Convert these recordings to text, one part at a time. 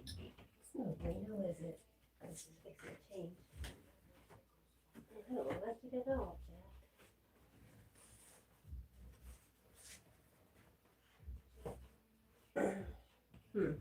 It's no bueno, is it? This is fixing to change. I don't like it at all, Jack. Hmm.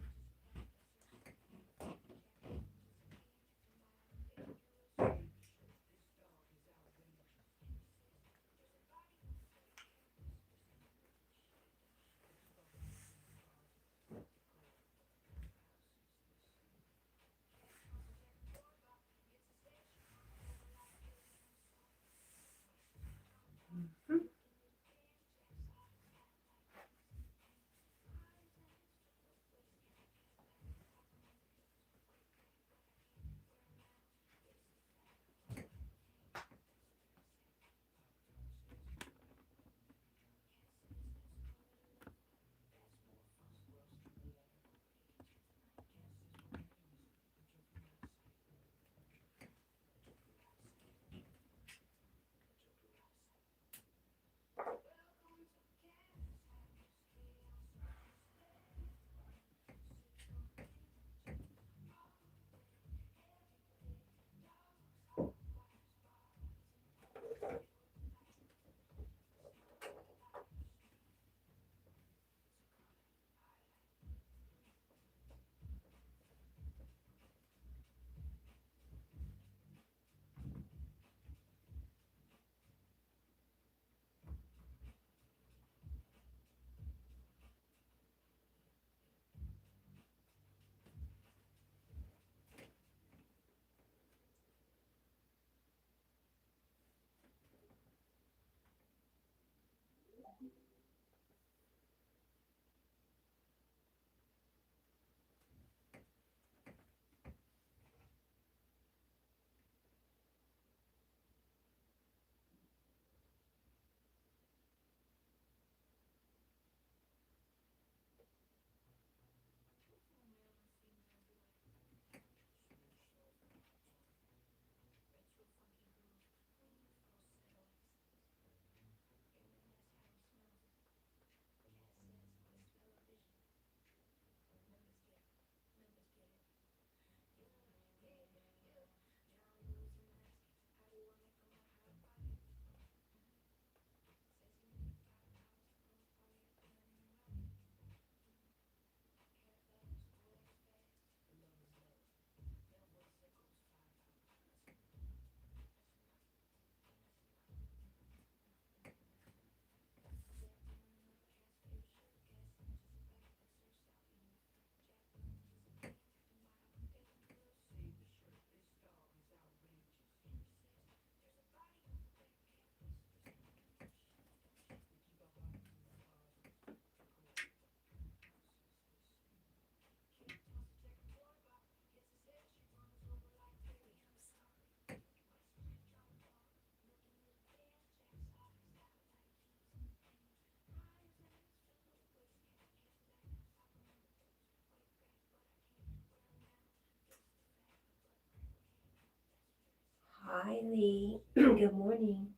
Hi, Lee. Good morning.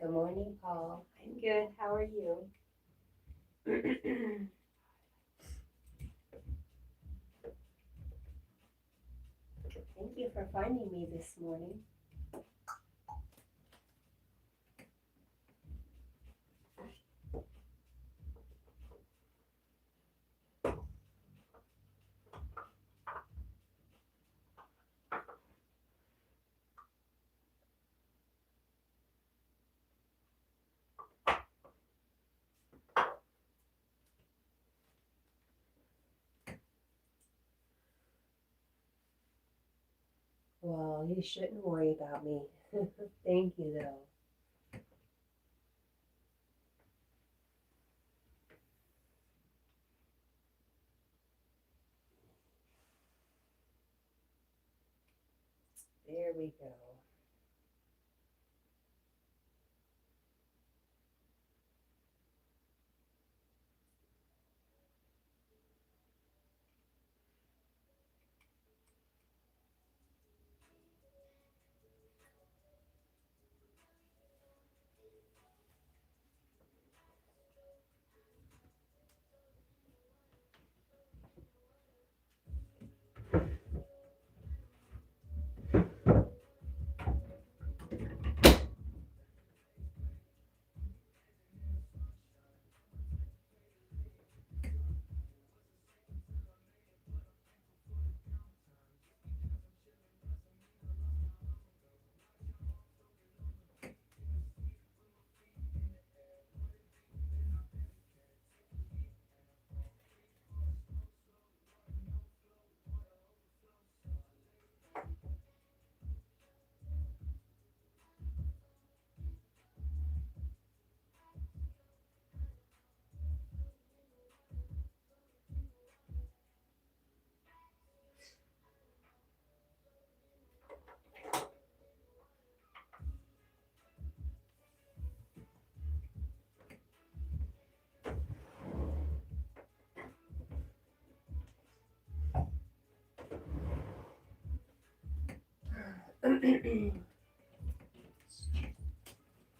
Good morning, Paul. I'm good. How are you? Thank you for finding me this morning. Well, you shouldn't worry about me. Thank you, though.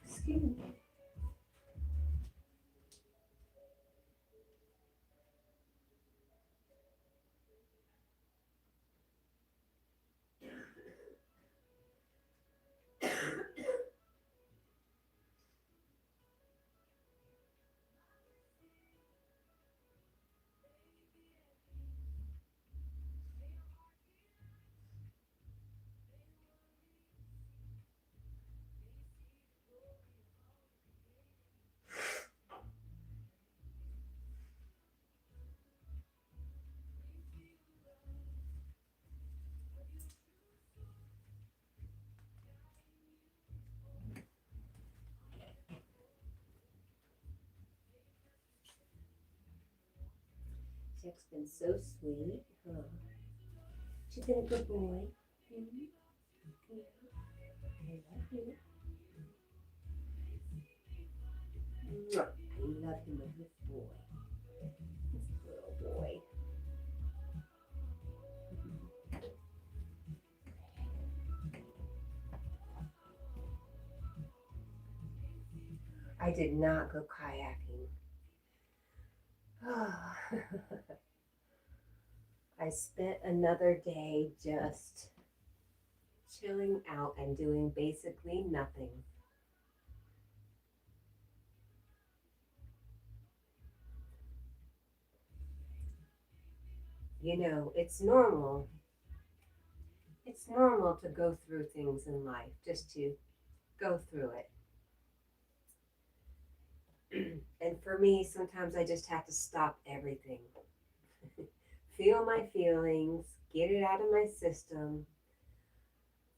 Excuse me. Jack's been so sweet. Huh? She's been a good boy. Mm-hmm. Yeah. I love you. Mwah. I love him, a good boy. He's a little boy. I did not go kayaking. I spent another day just chilling out and doing basically nothing. You know, it's normal. It's normal to go through things in life, just to go through it. And for me, sometimes I just have to stop everything. Feel my feelings, get it out of my system.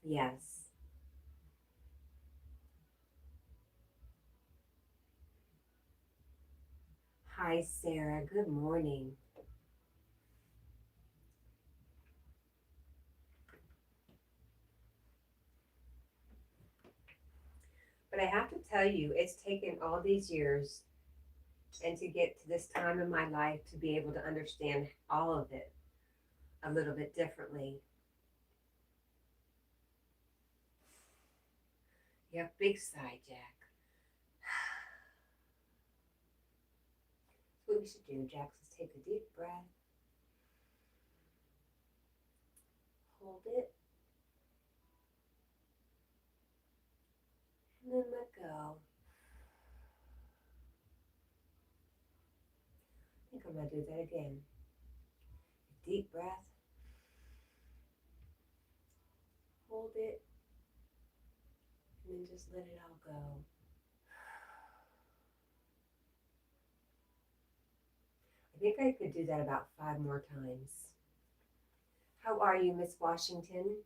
Yes. Hi, Sarah. Good morning. But I have to tell you, it's taken all these years and to get to this time in my life to be able to understand all of it a little bit differently. Yeah, big sigh, Jack. What we should do, Jack, is take a deep breath, hold it, and then let go. I think I'm going to do that again. Deep breath, hold it, and then just let it all go. I think I could do that about 5 more times. How are you, Miss Washington?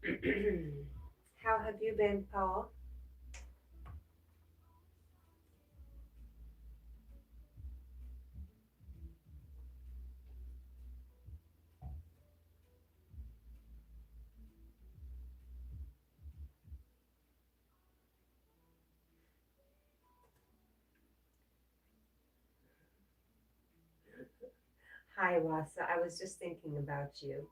How have you been, Paul? Hi, Wasa. I was just thinking about you.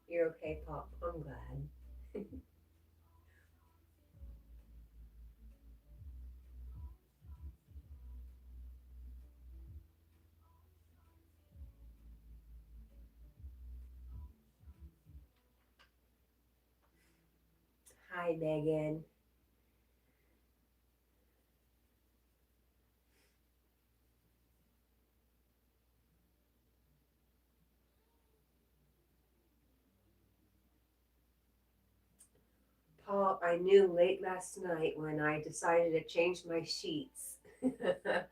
You're okay, Paul. I'm glad. Hi, Megan. Paul, I knew late last night when I decided to change my sheets that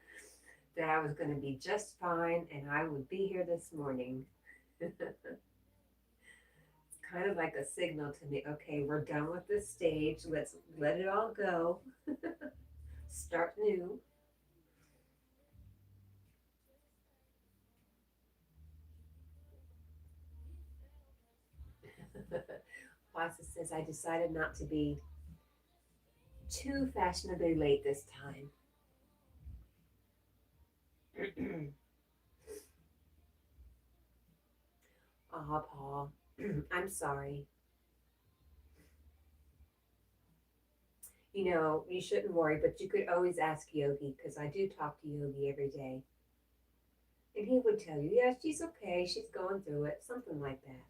I was going to be just fine and I would be here this morning. It's kind of like a signal to me, okay, we're done with this stage. Let's let it all go. Start new. Wasa says, I decided not to be too fashionably late this time. Aw, Paul, I'm sorry. You know, you shouldn't worry, but you could always ask Yogi because I do talk to Yogi every day. And he would tell you, yeah, she's okay, she's going through it, something like that.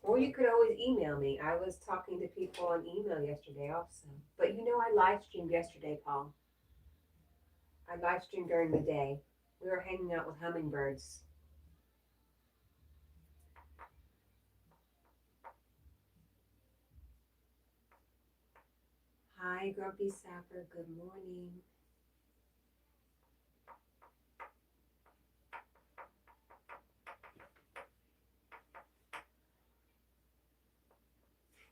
Or you could always email me. I was talking to people on email yesterday also. But you know, I live streamed yesterday, Paul. I live streamed during the day. We were hanging out with hummingbirds. Hi, Grumpy Sapper, good morning.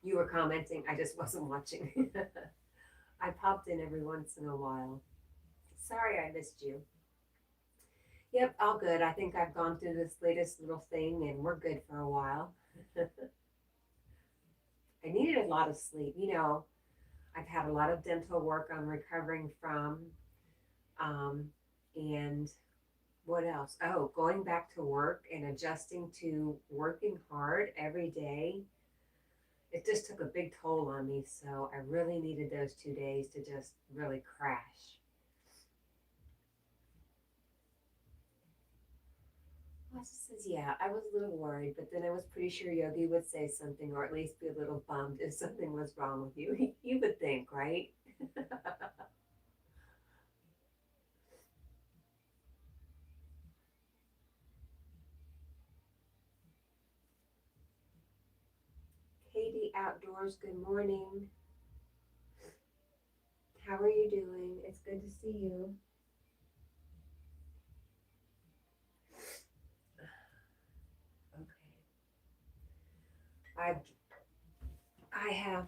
You were commenting, I just wasn't watching. I popped in every once in a while. Sorry I missed you. Yep, all good. I think I've gone through this latest little thing and we're good for a while. I needed a lot of sleep. You know, I've had a lot of dental work I'm recovering from. Um, and what else? Oh, going back to work and adjusting to working hard every day. It just took a big toll on me. So I really needed those 2 days to just really crash. Asa says, yeah, I was a little worried, but then I was pretty sure Yogi would say something or at least be a little bummed if something was wrong with you. You would think, right? Katie Outdoors, good morning. How are you doing? It's good to see you. Okay. I I have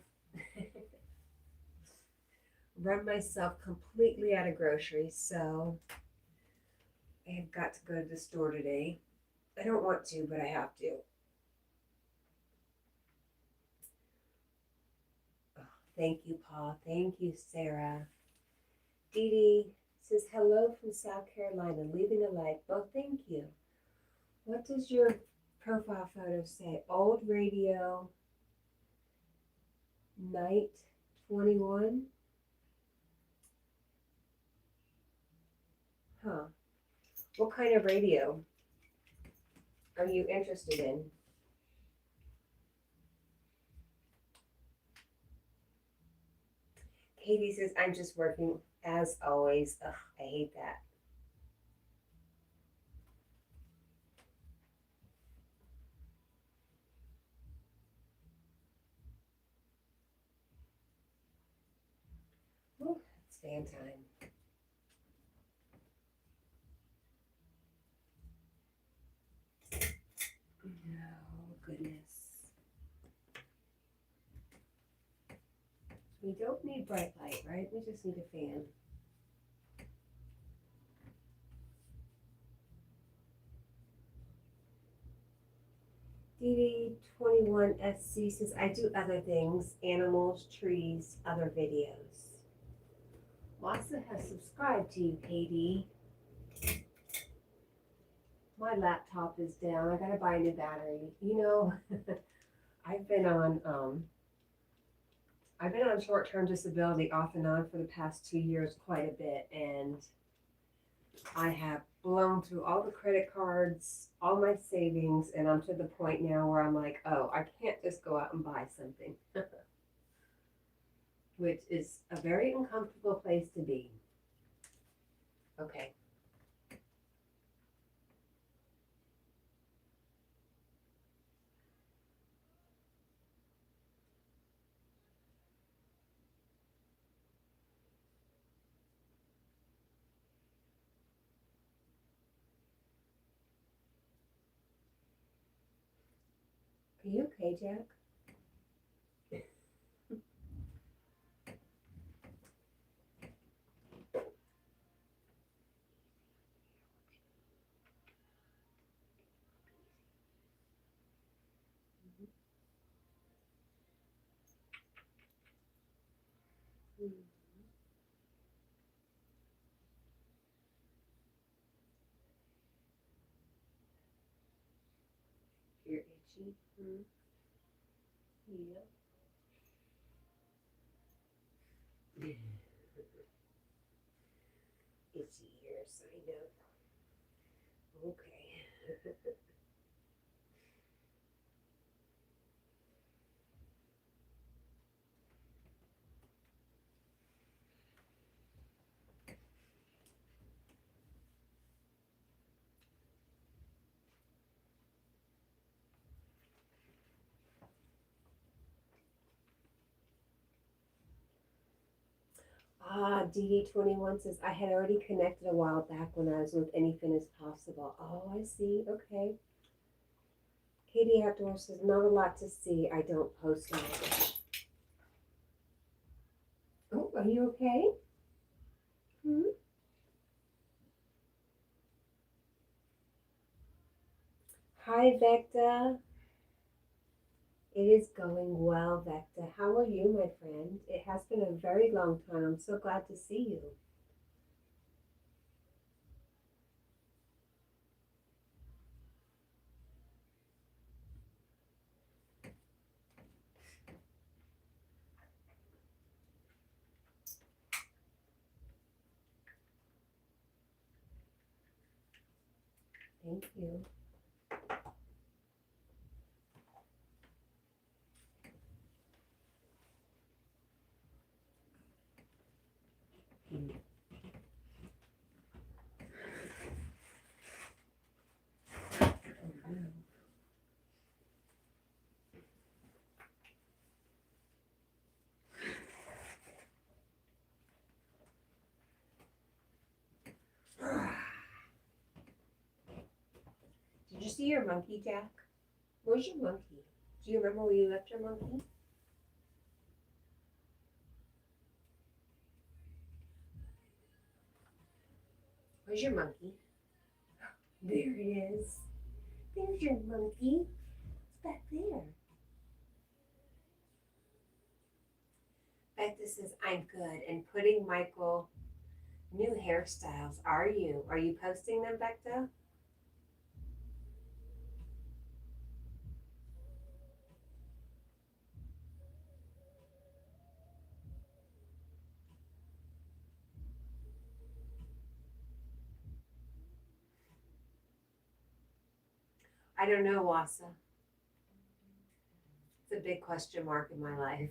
run myself completely out of groceries, so I have got to go to the store today. I don't want to, but I have to. Oh, thank you, Paul. Thank you, Sarah. Dee Dee says hello from South Carolina, leaving a like. Well, thank you. What does your profile photo say? Old radio, night 21? Huh. What kind of radio are you interested in? Katie says, I'm just working as always. Ugh, I hate that. Whew, it's fan time. We don't need bright light, right? We just need a fan. DD21SC says, I do other things, animals, trees, other videos. Wasa has subscribed to you, Katie. My laptop is down. I gotta buy a new battery. You know, I've been on short-term disability off and on for the past 2 years quite a bit, and I have blown through all the credit cards, all my savings, and I'm to the point now where I'm like, oh, I can't just go out and buy something, which is a very uncomfortable place to be. Okay. Are you okay, Jack? You're itchy. Yeah. Itchy ears, I know. Okay. DD21 says, I had already connected a while back when I was with Anything Is Possible. Oh, I see. Okay. Katie Outdoor says, not a lot to see. I don't post on it. Oh, are you okay? Hi, Vecta. It is going well, Vecta. How are you, my friend? It has been a very long time. I'm so glad to see you. Thank you. Did you see your monkey, Jack? Where's your monkey? Do you remember where you left your monkey? Where's your monkey? There it is. There's your monkey. It's back there. Becca says, I'm good. And putting Michael new hairstyles. Are you? Are you posting them, Becca? I don't know, Wasa. It's a big question mark in my life.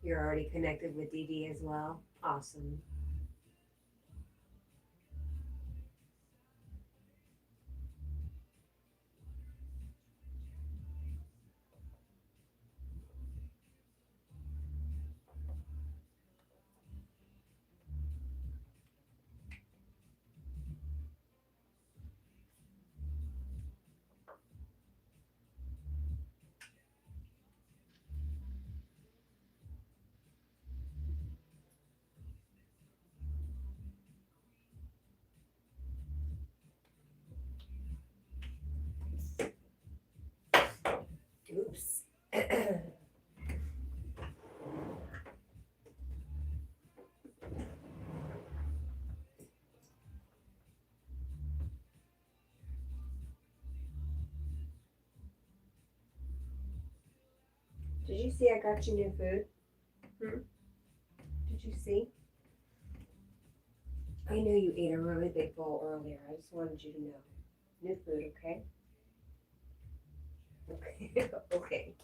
You're already connected with Dee Dee as well. Awesome. Did you see I got you new food? Did you see? I know you ate a really big bowl earlier. I just wanted you to know. New food, okay? Okay. Okay.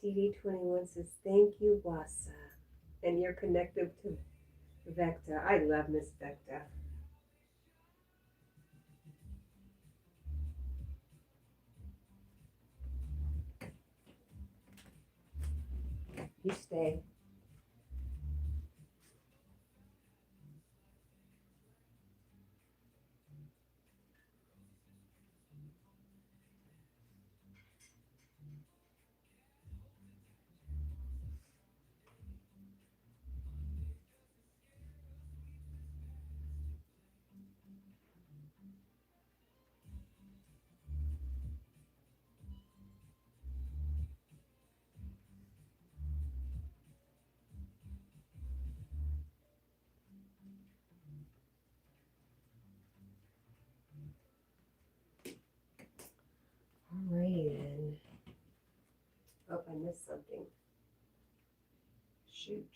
DD21 says, thank you, Wasa. And you're connected to Vecta. I love Miss Vecta. You stay. Alrighty then. Oh, I missed something. Shoot.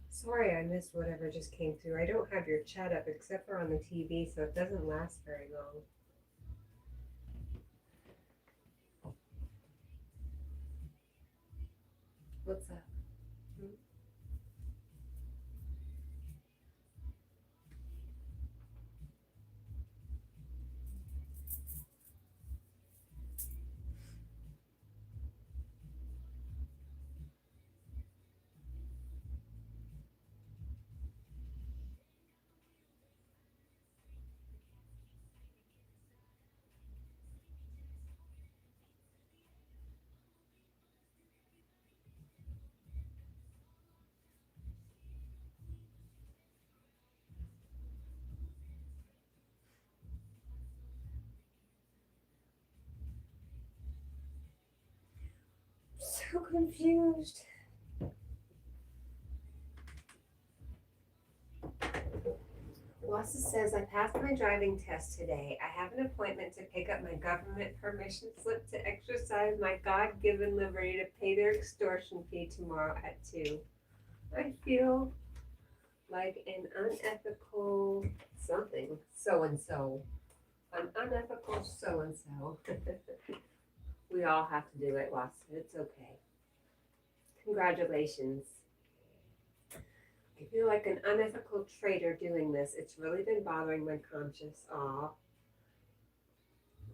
Sorry I missed whatever just came through. I don't have your chat up except for on the TV, so it doesn't last very long. What's that? So confused. Wassa says, I passed my driving test today. I have an appointment to pick up my government permission slip to exercise my God-given liberty to pay their extortion fee tomorrow at 2. I feel like an unethical something, so-and-so. An unethical so-and-so. We all have to do it, Wassa. It's okay. Congratulations. I feel like an unethical traitor doing this. It's really been bothering my conscience. Aw.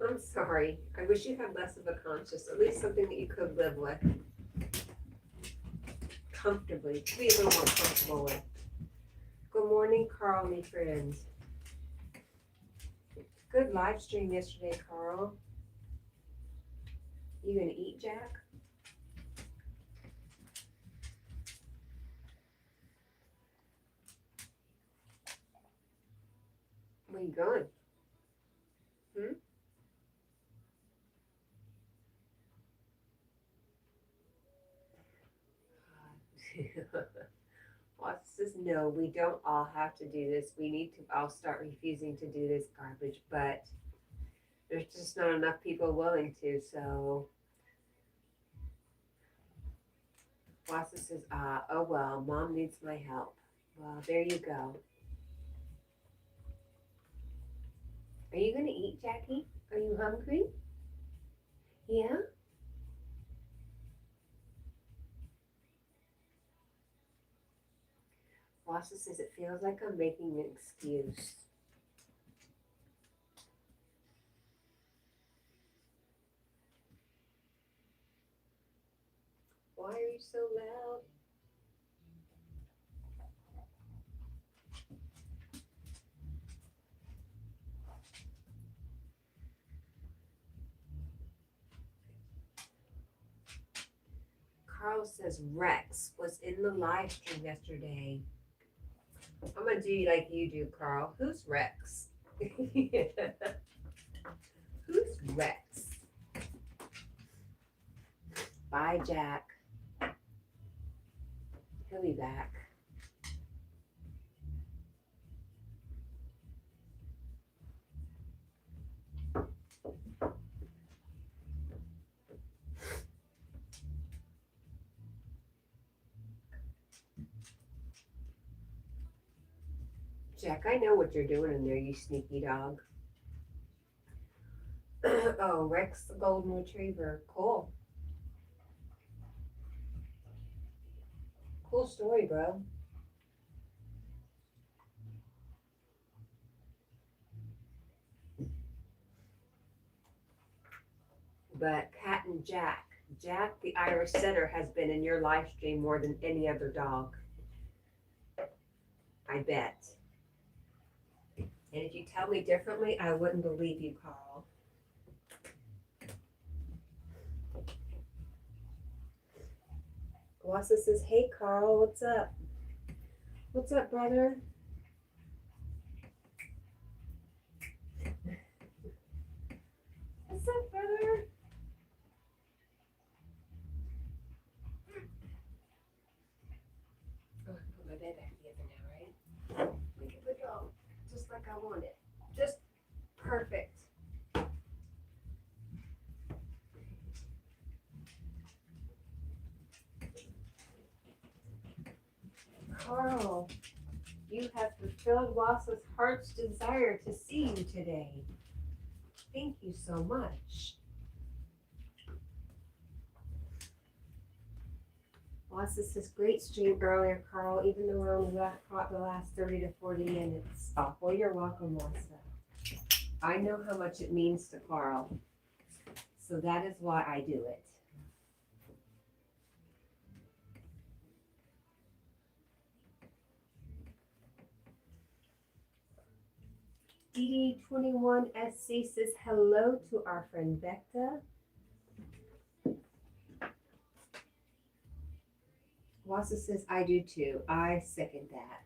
I'm sorry. I wish you had less of a conscience, at least something that you could live with comfortably, to be a little more comfortable with. Good morning, Carl, my friend. Good live stream yesterday, Carl. You gonna eat, Jack? Where you going? Watts says, no, we don't all have to do this. We need to all start refusing to do this garbage, but there's just not enough people willing to, so. Watts says, oh well, mom needs my help. Well, there you go. Are you going to eat, Jackie? Are you hungry? Yeah? Wassa says it feels like I'm making an excuse. Why are you so loud? Carl says Rex was in the live stream yesterday. I'm going to do like you do, Carl. Who's Rex? Who's Rex? Bye, Jack. He'll be back. Jack, I know what you're doing in there, you sneaky dog. Oh, Rex the Golden Retriever. Cool. Cool story, bro. But Cat and Jack. Jack, the Irish setter, has been in your live stream more than any other dog. I bet. And if you tell me differently, I wouldn't believe you, Carl. Wassa says, hey, Carl, what's up? What's up, brother? What's up, brother? Oh, I put my bed back together now, right? Look at the dog. Just like I want it. Just perfect. Carl, you have fulfilled Wassa's heart's desire to see you today. Thank you so much. Wassa says, great stream earlier, Carl, even though we're only caught the last 30 to 40 minutes. Oh, well, you're welcome, Wassa. I know how much it means to Carl, so that is why I do it. DD21SC says hello to our friend Becca. Wassa says, I do too. I second that.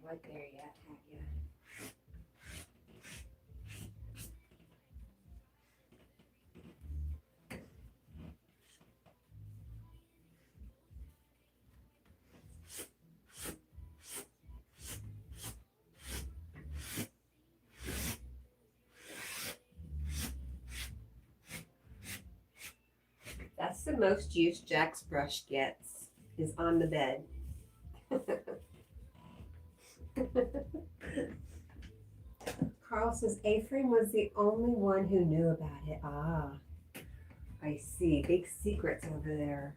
Right there yet, have you? That's the most use Jack's brush gets, is on the bed. Carl says Ephraim was the only one who knew about it. Ah, I see. Big secrets over there.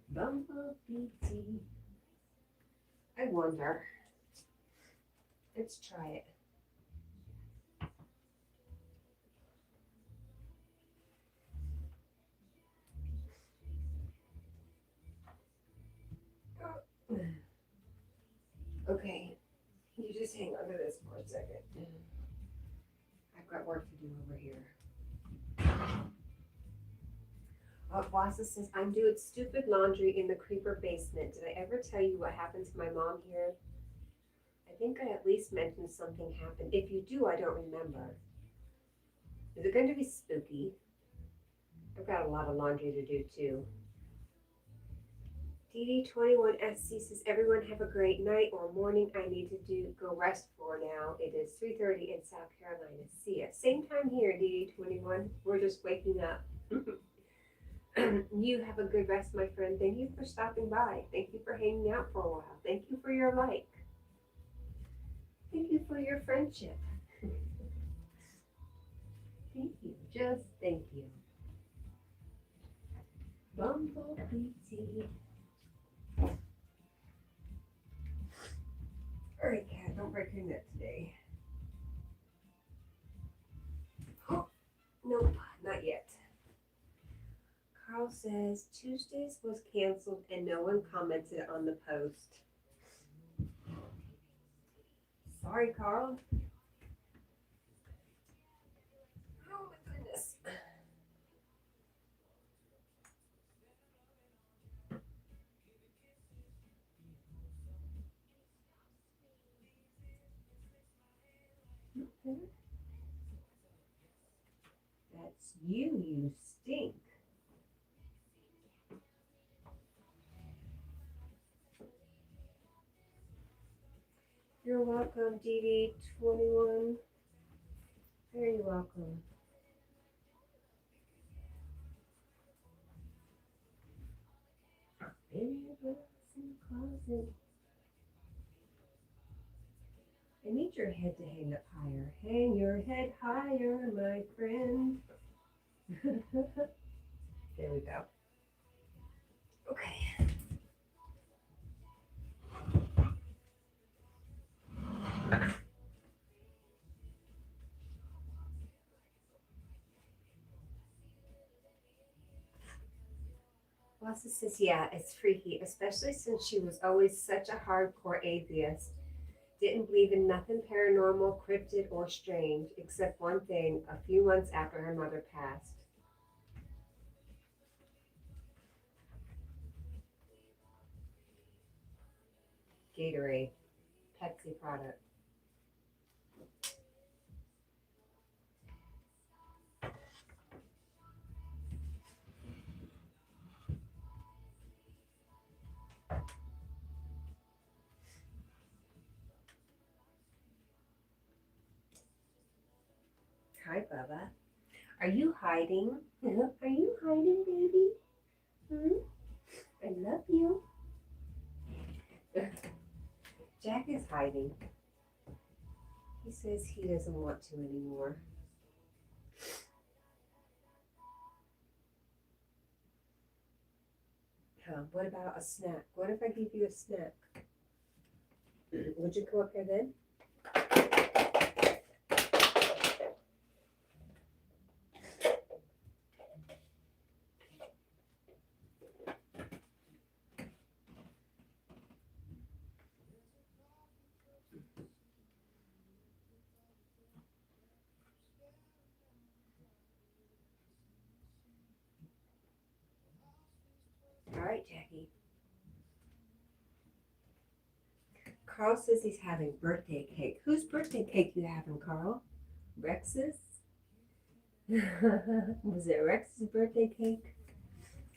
Bumblebee tea. I wonder. Let's try it. Okay, you just hang on to this for a second. I've got work to do over here. Wassa says, I'm doing stupid laundry in the creeper basement. Did I ever tell you what happened to my mom here? I think I at least mentioned something happened. If you do, I don't remember. Is it going to be spooky? I've got a lot of laundry to do too. DD21SC says, everyone have a great night or morning. I need to go rest for now. It is 3:30 in South Carolina. See ya. Same time here, DD21. We're just waking up. You have a good rest, my friend. Thank you for stopping by. Thank you for hanging out for a while. Thank you for your like. Thank you for your friendship. Thank you. Just thank you. Bumblebee tea. All right, cat, don't break your neck today. Oh, nope, not yet. Carl says Tuesdays was canceled and no one commented on the post. Sorry, Carl. Oh my goodness. That's you, you stink. You're welcome, DD21. Very welcome. In the closet. I need your head to hang up higher. Hang your head higher, my friend. There we go. Okay. Wassa says, yeah, it's freaky, especially since she was always such a hardcore atheist. Didn't believe in nothing paranormal, cryptid, or strange, except one thing a few months after her mother passed. Gatorade, Pepsi product. Hi, Bubba. Are you hiding? Are you hiding, baby? I love you. Jack is hiding. He says he doesn't want to anymore. What about a snack? What if I give you a snack? Would you come up here then? All right, Jackie. Carl says he's having birthday cake. Whose birthday cake you having, Carl? Rex's? Was it Rex's birthday cake?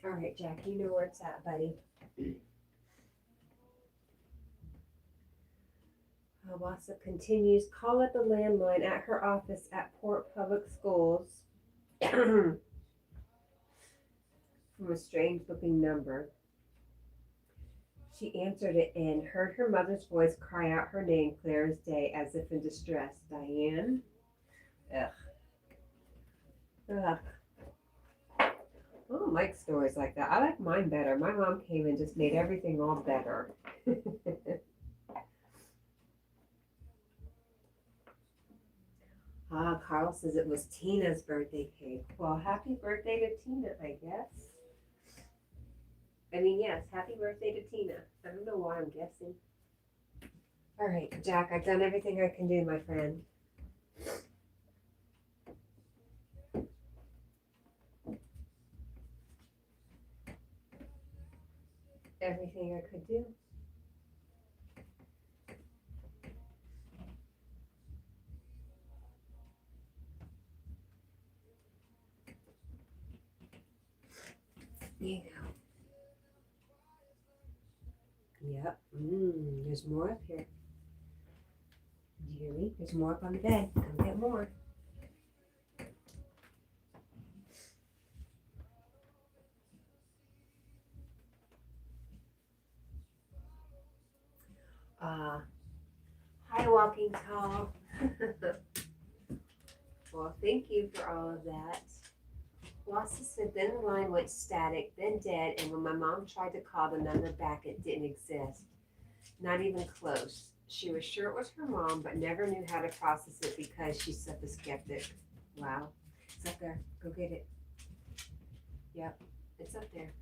All right, Jack, you know where it's at, buddy. Wassa continues, call at the landline at her office at Port Public Schools from a strange-looking number. She answered it and heard her mother's voice cry out her name clear as day, as if in distress. Diane? Ugh. Ugh. I don't like stories like that. I like mine better. My mom came and just made everything all better. Carl says it was Tina's birthday cake. Well, happy birthday to Tina, I guess. I mean, yes, happy birthday to Tina. I don't know why I'm guessing. All right, Jack, I've done everything I can do, my friend. Everything I could do. There you go. Yep. There's more up here. Do you hear me? There's more up on the bed. Come get more. Hi, Walking Tall. Well, thank you for all of that. Wassa said then the line went static, then dead, and when my mom tried to call the number back, it didn't exist. Not even close. She was sure it was her mom, but never knew how to process it because she's such a skeptic. Wow. It's up there. Go get it. Yep. It's up there.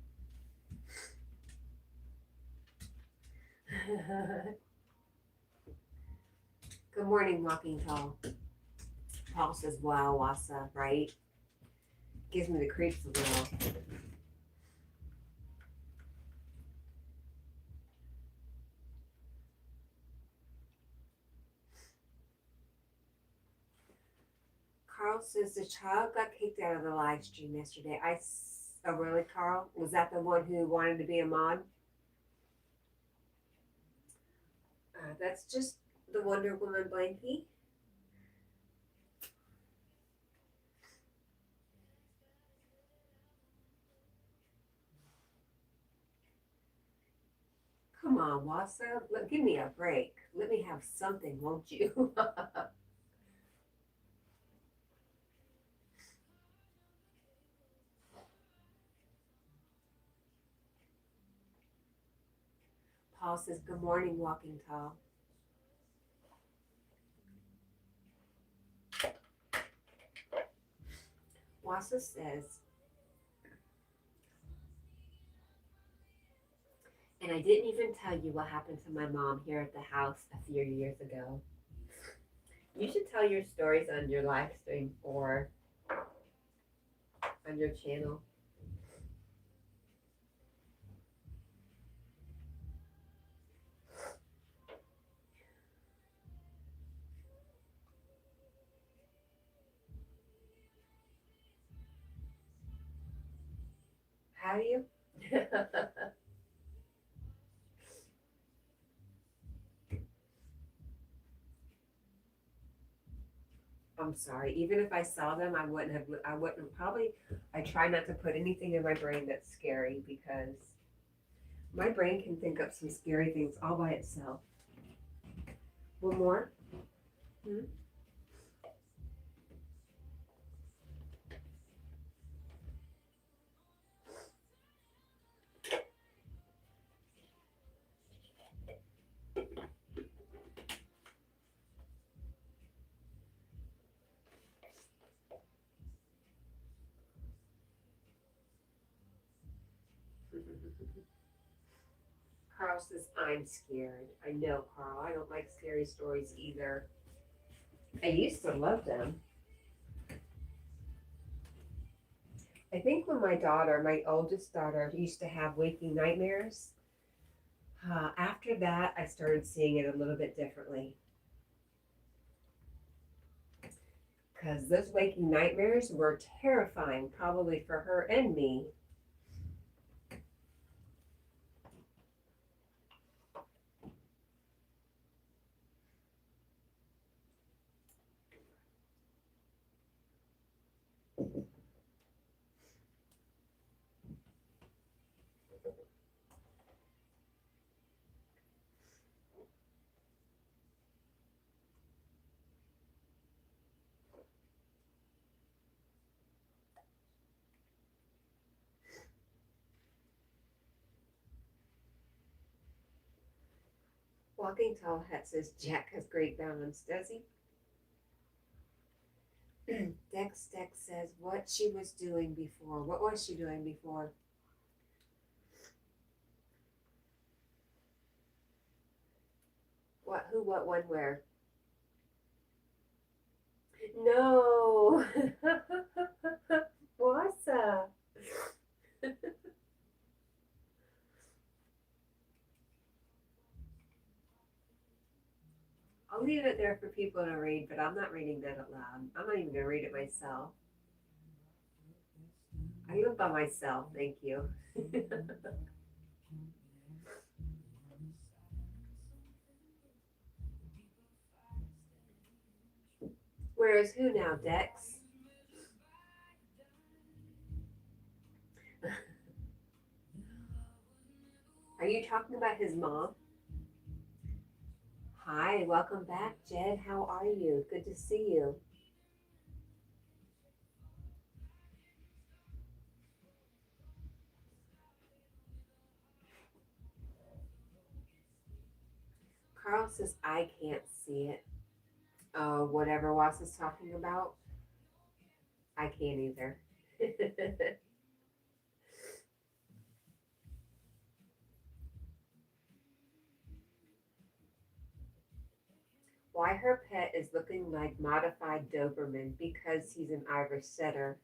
Good morning, Walking Tall. Paul says, wow, Wassa, right? Gives me the creeps a little. Carl says the child got kicked out of the live stream yesterday. Oh, really, Carl? Was that the one who wanted to be a mod? That's just the Wonder Woman blankie. Come on, Wassa. Give me a break. Let me have something, won't you? Paul says, good morning, Walking Tall. Wassa says, and I didn't even tell you what happened to my mom here at the house a few years ago. You should tell your stories on your live stream or on your channel. Have you? I'm sorry. Even if I saw them, I wouldn't probably, I try not to put anything in my brain that's scary because my brain can think up some scary things all by itself. One more? Hmm? Carl says, I'm scared. I know, Carl. I don't like scary stories either. I used to love them. I think when my oldest daughter, used to have waking nightmares, after that, I started seeing it a little bit differently. Because those waking nightmares were terrifying, probably for her and me. Walking Tall Hat says Jack has great balance, does he? Dex says what she was doing before. What was she doing before? What, who, what, when, where? No. Wassa. I'll leave it there for people to read, but I'm not reading that out loud. I'm not even going to read it myself. I live by myself, thank you. Where is who now, Dex? Are you talking about his mom? Hi, welcome back, Jed. How are you? Good to see you. Carl says, I can't see it. Oh, whatever Wass is talking about, I can't either. Why her pet is looking like modified Doberman because he's an Irish setter.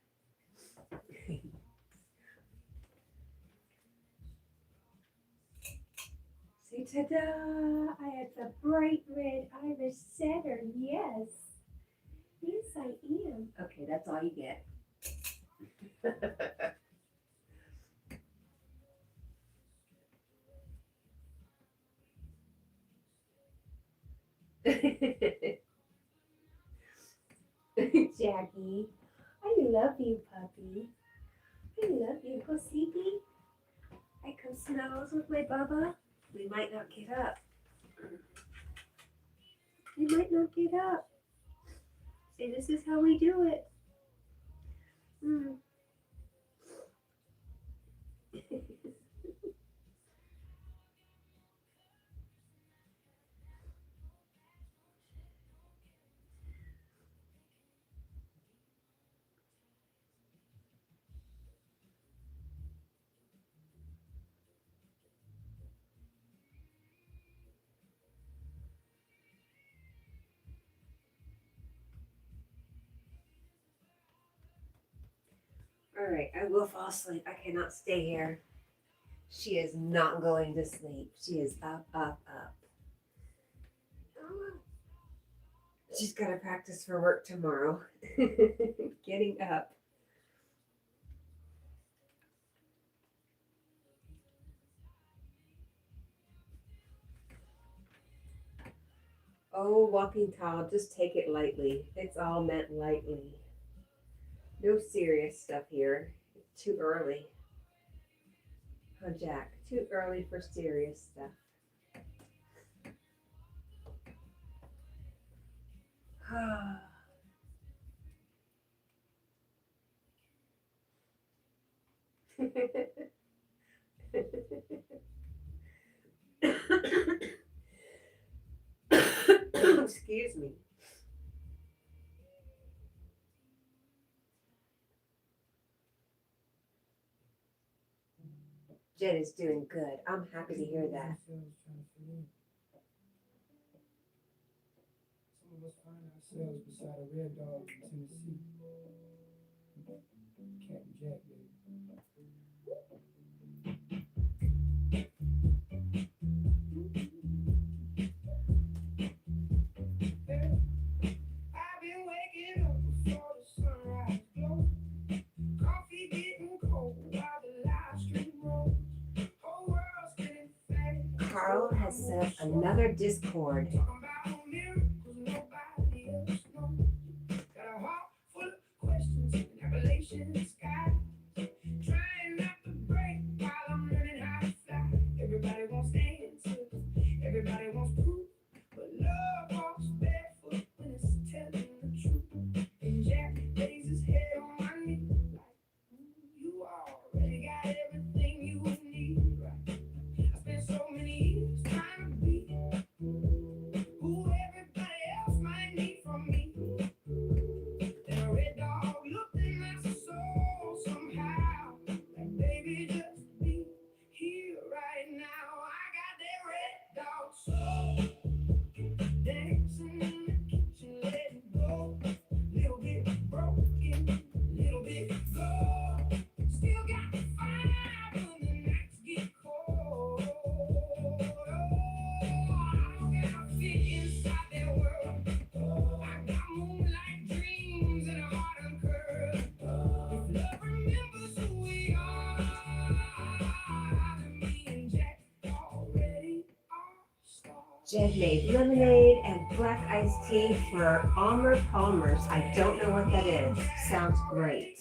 See, ta-da! I had the bright red Irish setter, yes. He's I am. Okay, that's all you get. Jackie, I love you, puppy. I love you. Go sleepy. I come snuggles with my Bubba. We might not get up. We might not get up. See, this is how we do it. Mm. All right, I will fall asleep. I cannot stay here. She is not going to sleep. She is up, up, up. She's got to practice for work tomorrow. Getting up. Oh, walking tall, just take it lightly. It's all meant lightly. No serious stuff here. It's too early. Oh, Jack, too early for serious stuff. Excuse me. Jen is doing good. I'm happy to hear that. Some of us find ourselves beside a red dog in Tennessee. Cat&Jack, baby. I've been waking up before the sunrise glows. Coffee getting cold while the live stream rolls. Whole world's getting fast. Carl has set up another Discord. Talking about miracles nobody else knows. Got a heart full of questions and Appalachian skies. Trying not to break while I'm learning how to fly. Everybody wants answers, everybody wants proof, but love walks barefoot when it's telling the truth. And Jack lays his head on my knee like, you already got everything you need, right? I spent so many years trying to be who everybody else might need from me. Then a red dog looked in my soul somehow, like baby, just be here right now. I got that red dog soul, dancing in the kitchen, letting go. Little bit broken, little bit gold. Still got the fire when the nights get cold. I don't gotta fit inside their world. I got moonlight dreams and a heart uncurled. If love remembers who we are, then me and Jack already are stars. Jen made lemonade and black iced tea for Armor Palmer's. I don't know what that is. Sounds great.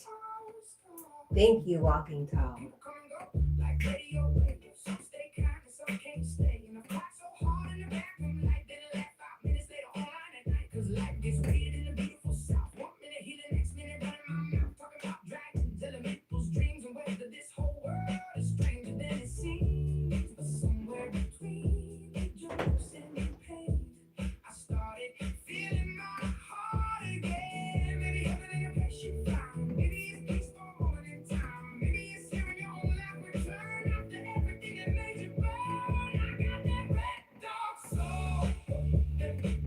Thank you, Walking Tall. People come and go like radio waves. Some stay kind and some can't stay. And I fly so hard in the bathroom like then left 5 minutes later online at night. Cause life gets weird in the beautiful south. 1 minute here, the next minute running my mouth. Talking about dragons, elementals, dreams, and whether this whole world is stranger than it seems. But somewhere between the jokes and the pain, I started feeling my heart again. Maybe everything in place you found. Maybe it's peaceful moment in time. Maybe it's hearing your own laugh return after everything that made you burn. I got that red dog soul,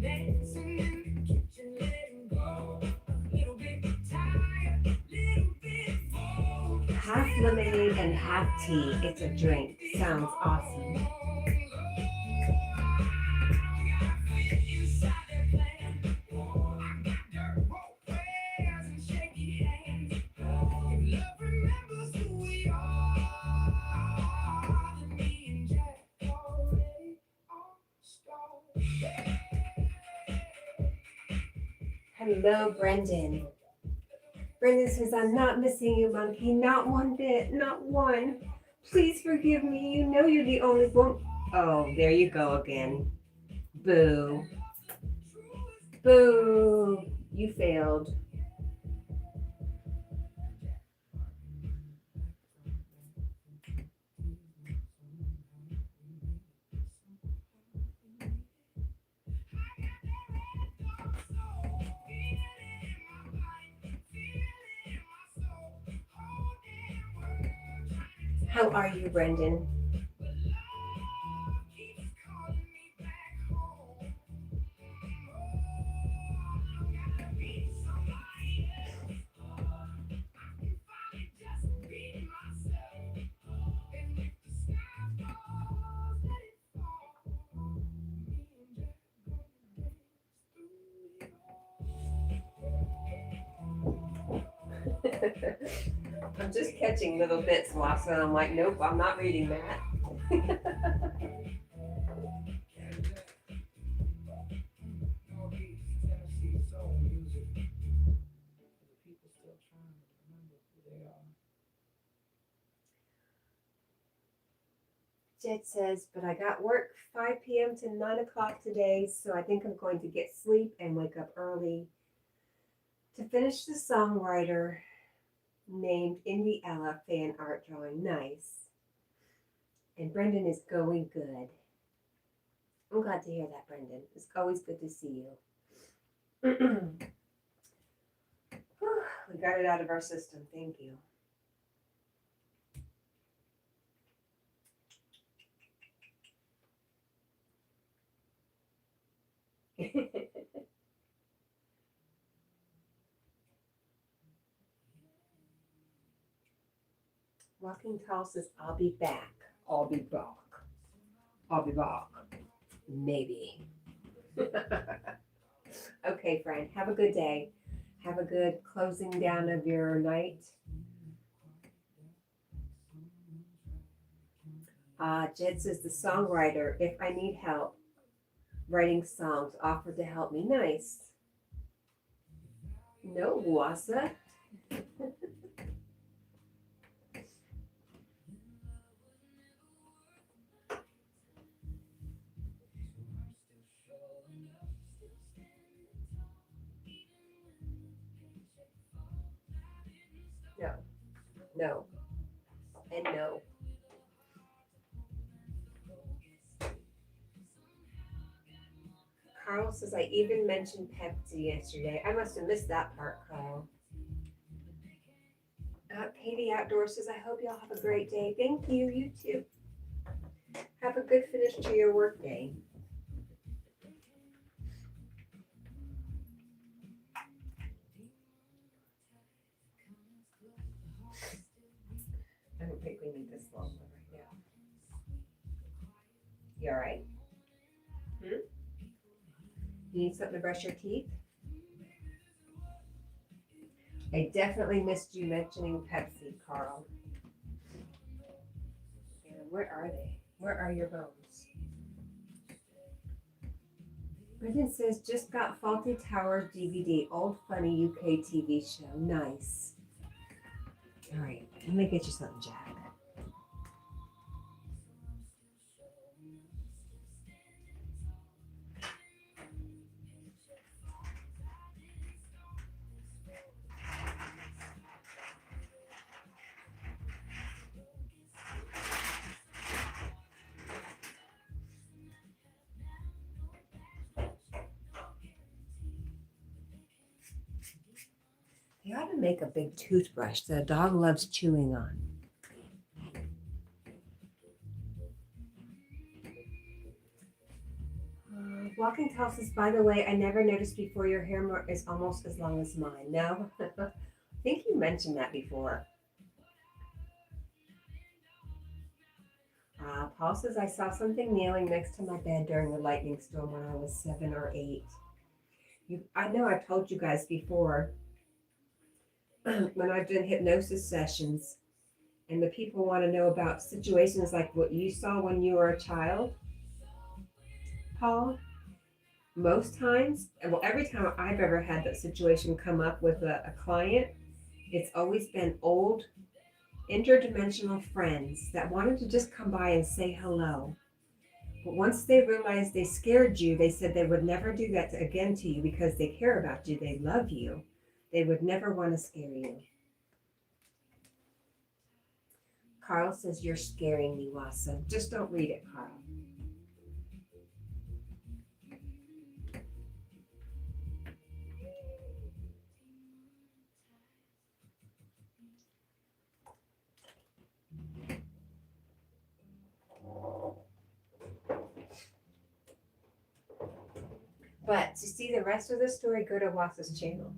dancing in the kitchen, letting go. A little bit tired, little bit bold. Half lemonade and half tea. It's a drink. Sounds awesome. Inside that plan, I got dirt road Hello, Brendan. Brendan says, I'm not missing you, monkey. Not one bit. Not one. Please forgive me. You know you're the only one. Oh, there you go again. Boo. Boo. You failed. How are you, Brendan? I'm just catching little bits, Lassa. I'm like, nope, I'm not reading that. Jet says, but I got work 5 p.m. to 9 o'clock today, so I think I'm going to get sleep and wake up early to finish the songwriter named Indie Ella fan art drawing. Nice. And Brendan is going good. I'm glad to hear that, Brendan. It's always good to see you. We got it out of our system. Thank you. Walking Tall says, I'll be back. I'll be back. I'll be back. Maybe. Okay, friend. Have a good day. Have a good closing down of your night. Jed says, the songwriter, if I need help writing songs, offered to help me. Nice. No, Wassa. No, no, and no. Carl says, I even mentioned Pepsi yesterday. I must have missed that part, Carl. Katie Outdoors says, I hope y'all have a great day. Thank you. You too. Have a good finish to your work day. I don't think we need this long one right now. You all right? You need something to brush your teeth? I definitely missed you mentioning Pepsi, Carl. Yeah, where are they? Where are your bones? Brendan says, just got Faulty Towers DVD, old funny UK TV show. Nice. All right, let me get you something, Jack. They ought to make a big toothbrush that a dog loves chewing on. Walking Tall says, by the way, I never noticed before your hair is almost as long as mine. No? I think you mentioned that before. Paul says, I saw something kneeling next to my bed during a lightning storm when I was 7 or 8. I know I've told you guys before, when I've done hypnosis sessions, and the people want to know about situations like what you saw when you were a child, Paul, most times, well, every time I've ever had that situation come up with a client, it's always been old interdimensional friends that wanted to just come by and say hello. But once they realized they scared you, they said they would never do that again to you because they care about you, they love you. They would never want to scare you. Carl says, you're scaring me, Wassa. Just don't read it, Carl. But to see the rest of the story, go to Wassa's channel.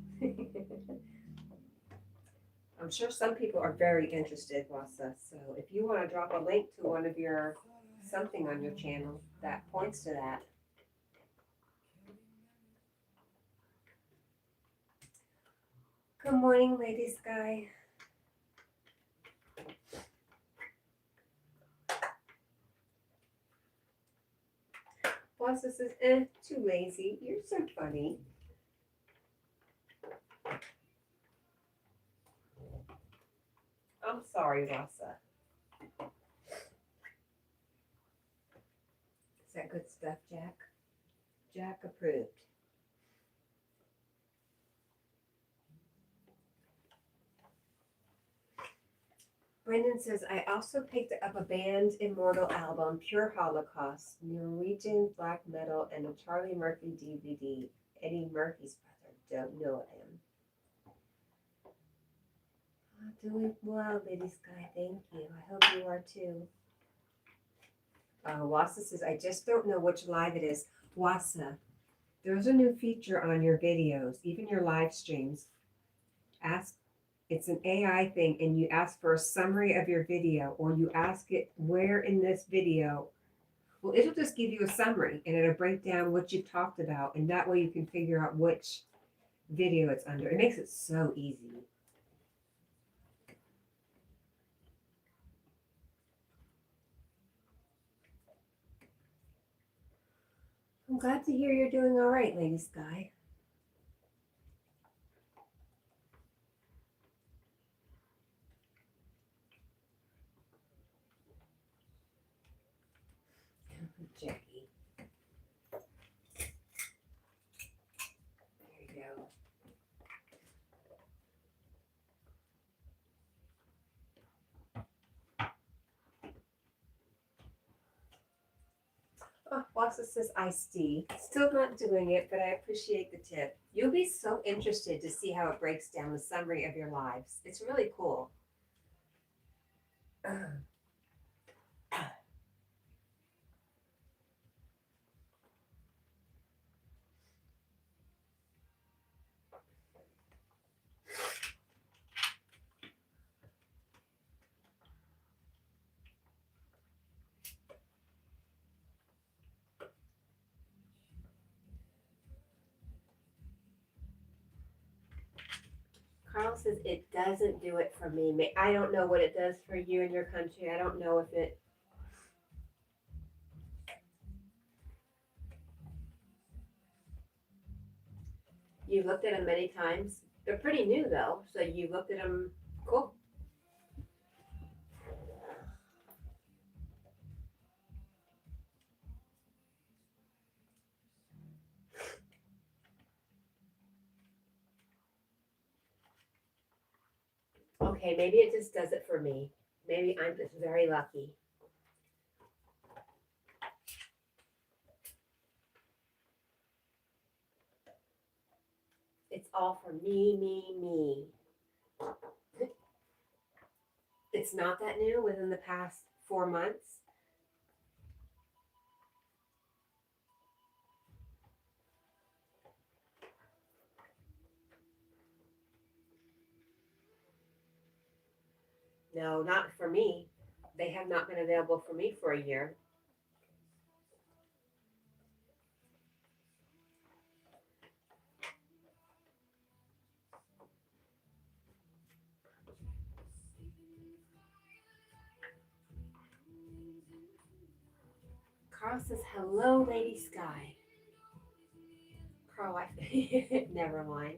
I'm sure some people are very interested, Wassa. So if you want to drop a link to one of your something on your channel that points to that. Good morning, Lady Sky. Wassa says, too lazy. You're so funny. I'm sorry, Wassa. Is that good stuff, Jack? Jack approved. Brendan says, I also picked up a band Immortal album, Pure Holocaust, Norwegian black metal, and a Charlie Murphy DVD. Eddie Murphy's brother. Don't know him. Doing well, Lady Sky. Thank you. I hope you are too. Wassa says, I just don't know which live it is. Wassa, there's a new feature on your videos, even your live streams. Ask, it's an AI thing, and you ask for a summary of your video, or you ask it where in this video. Well, it'll just give you a summary, and it'll break down what you've talked about, and that way you can figure out which video it's under. It makes it so easy. I'm glad to hear you're doing all right, Lady Sky. Jackie. There you go. Oh, Wassa says iced tea. Still not doing it, but I appreciate the tip. You'll be so interested to see how it breaks down the summary of your lives. It's really cool. Carl says it doesn't do it for me. I don't know what it does for you in your country. I don't know if it. You've looked at them many times. They're pretty new though, so you looked at them. Cool. Okay, maybe it just does it for me. Maybe I'm just very lucky. It's all for me. It's not that new within the past 4 months. No, not for me. They have not been available for me for a year. Carl says, hello, Lady Sky. Carl, I never mind.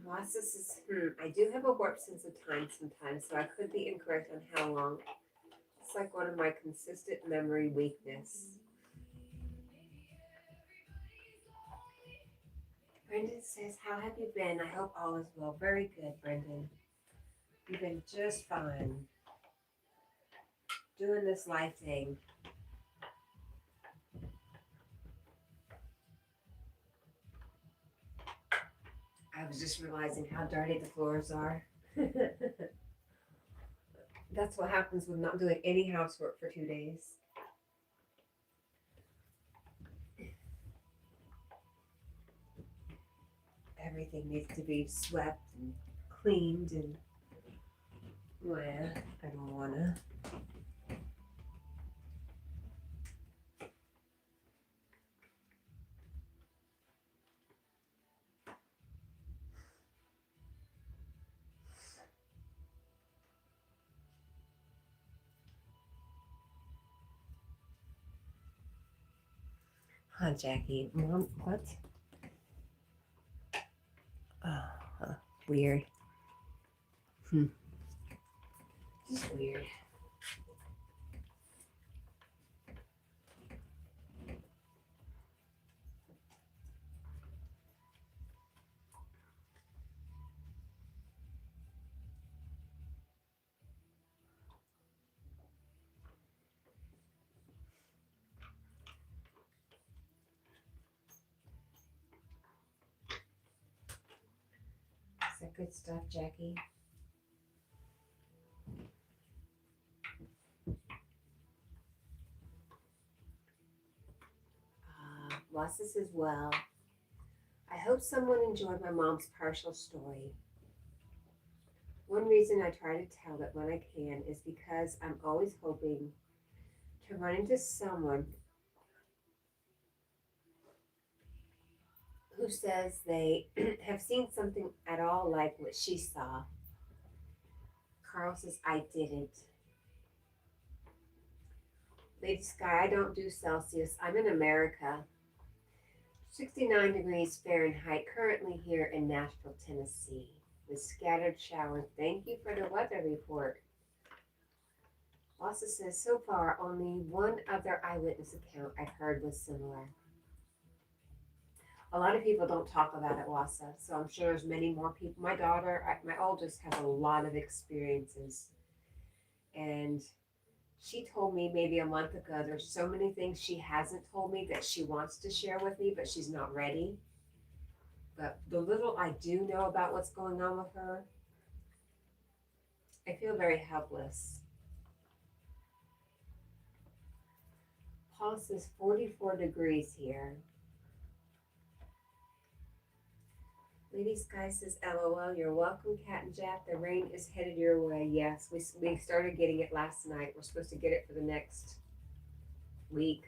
Loss is, I do have a warped sense of time sometimes, so I could be incorrect on how long. It's like one of my consistent memory weakness. Brendan says, how have you been? I hope all is well. Very good, Brendan. You've been just fine. Doing this life thing. I was just realizing how dirty the floors are. That's what happens with not doing any housework for 2 days. Everything needs to be swept and cleaned and well, I don't wanna. Huh, Jackie? Mom, what? Oh, weird. Just weird. Is that good stuff, Jackie? Wasis as well. I hope someone enjoyed my mom's partial story. One reason I try to tell it when I can is because I'm always hoping to run into someone who says they have seen something at all like what she saw. Carl says, I didn't. Lady Sky, I don't do Celsius. I'm in America. 69 degrees Fahrenheit currently here in Nashville, Tennessee, with scattered showers. Thank you for the weather report. Also says, so far, only one other eyewitness account I've heard was similar. A lot of people don't talk about it, Wassa, so I'm sure there's many more people. My daughter, my oldest, has a lot of experiences. And she told me maybe a month ago, there's so many things she hasn't told me that she wants to share with me, but she's not ready. But the little I do know about what's going on with her, I feel very helpless. Paul says 44 degrees here. Lady Sky says, LOL, you're welcome, Cat&Jack. The rain is headed your way. Yes, we started getting it last night. We're supposed to get it for the next week.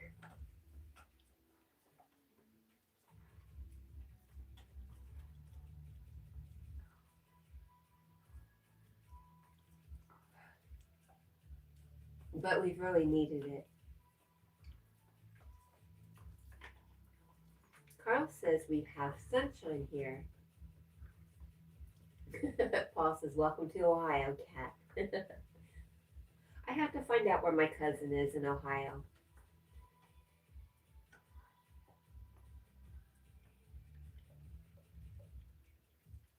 But we've really needed it. Carl says we have sunshine here. Paul says, welcome to Ohio, Cat. I have to find out where my cousin is in Ohio.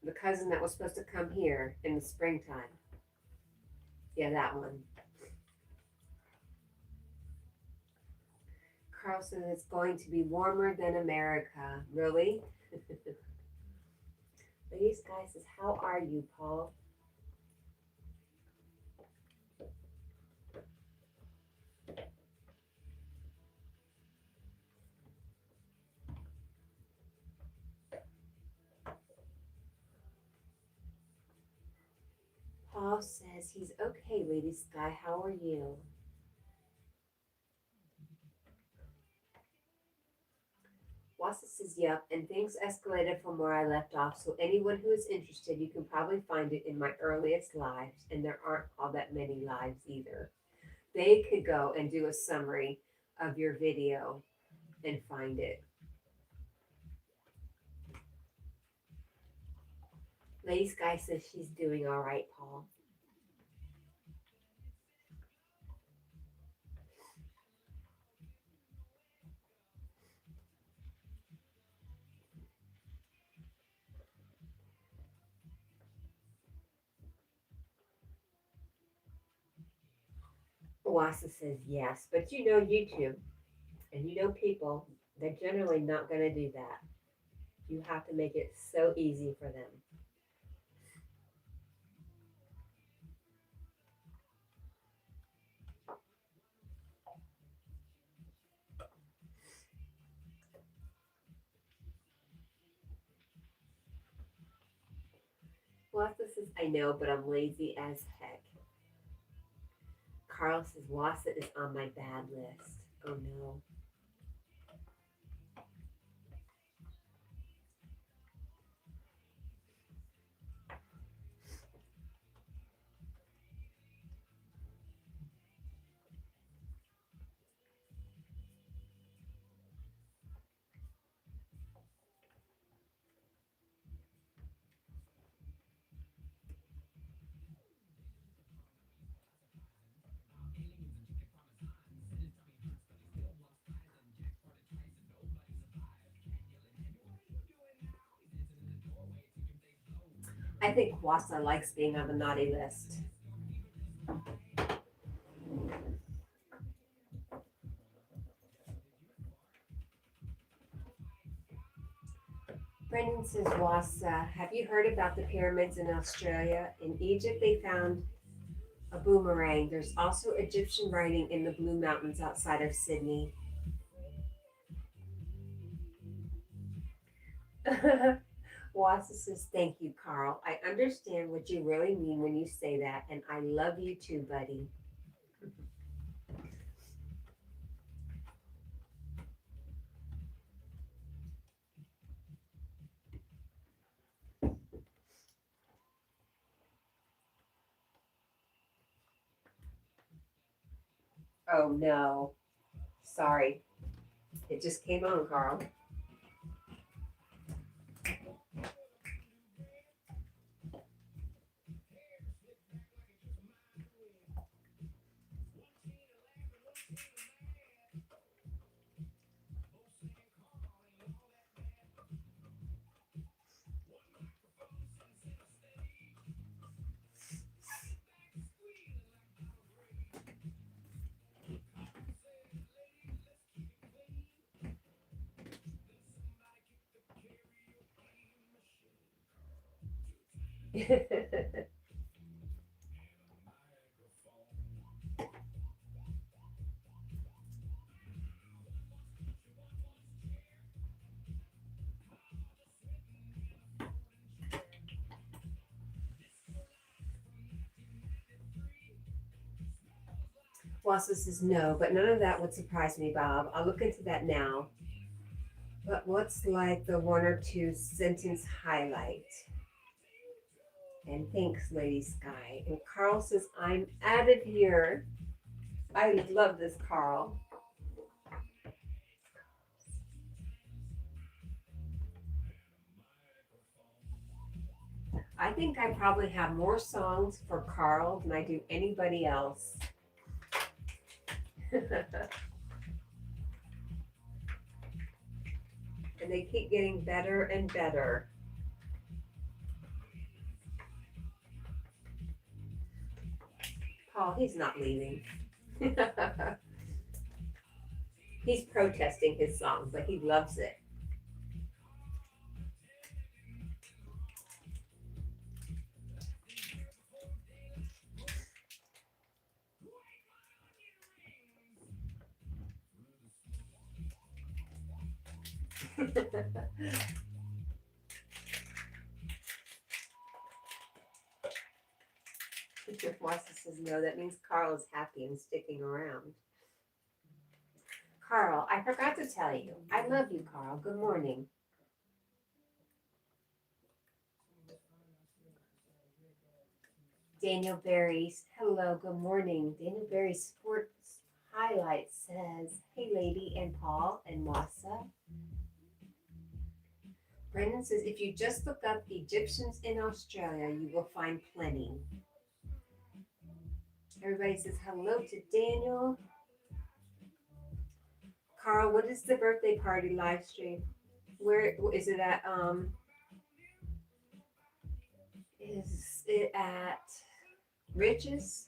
The cousin that was supposed to come here in the springtime. Yeah, that one. Carlson, it's going to be warmer than America. Really? Ladies, guys, says, how are you, Paul? Paul says he's okay, Lady Sky. How are you? Wassa says, yep, and things escalated from where I left off. So anyone who is interested, you can probably find it in my earliest lives, and there aren't all that many lives either. They could go and do a summary of your video and find it. Lady Sky says she's doing all right, Paul. Wassa says yes, but you know YouTube and you know people, they're generally not going to do that. You have to make it so easy for them. Wassa says, I know, but I'm lazy as heck. Carl says, Wassa is on my bad list. Oh no. I think Wassa likes being on the naughty list. Brendan says, Wassa, have you heard about the pyramids in Australia? In Egypt, they found a boomerang. There's also Egyptian writing in the Blue Mountains outside of Sydney. Wassa says, thank you, Carl. I understand what you really mean when you say that, and I love you too, buddy. Oh no. Sorry. It just came on, Carl. Wassa says, no, but none of that would surprise me, Bob. I'll look into that now. But what's like the one or two sentence highlight? And thanks, Lady Sky. And Carl says, I'm out of here. I love this, Carl. I think I probably have more songs for Carl than I do anybody else. And they keep getting better and better. Paul, he's not leaving. He's protesting his song, but he loves it. If Wassa says no, that means Carl is happy and sticking around. Carl, I forgot to tell you. I love you, Carl. Good morning. Daniel Berry's hello, good morning. Daniel Berry's sports highlights says, hey lady and Paul and Wassa. Brendan says, if you just look up Egyptians in Australia, you will find plenty. Everybody says hello to Daniel. Carl, what is the birthday party live stream? Where is it at? Is it at Rich's?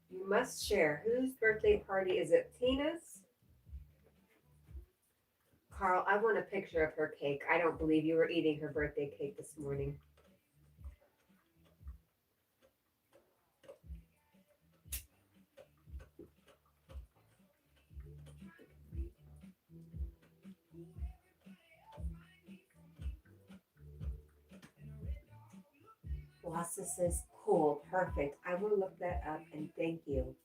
You must share. Whose birthday party is it? Tina's? Carl, I want a picture of her cake. I don't believe you were eating her birthday cake this morning. Wassa says, cool, perfect. I will look that up and thank you.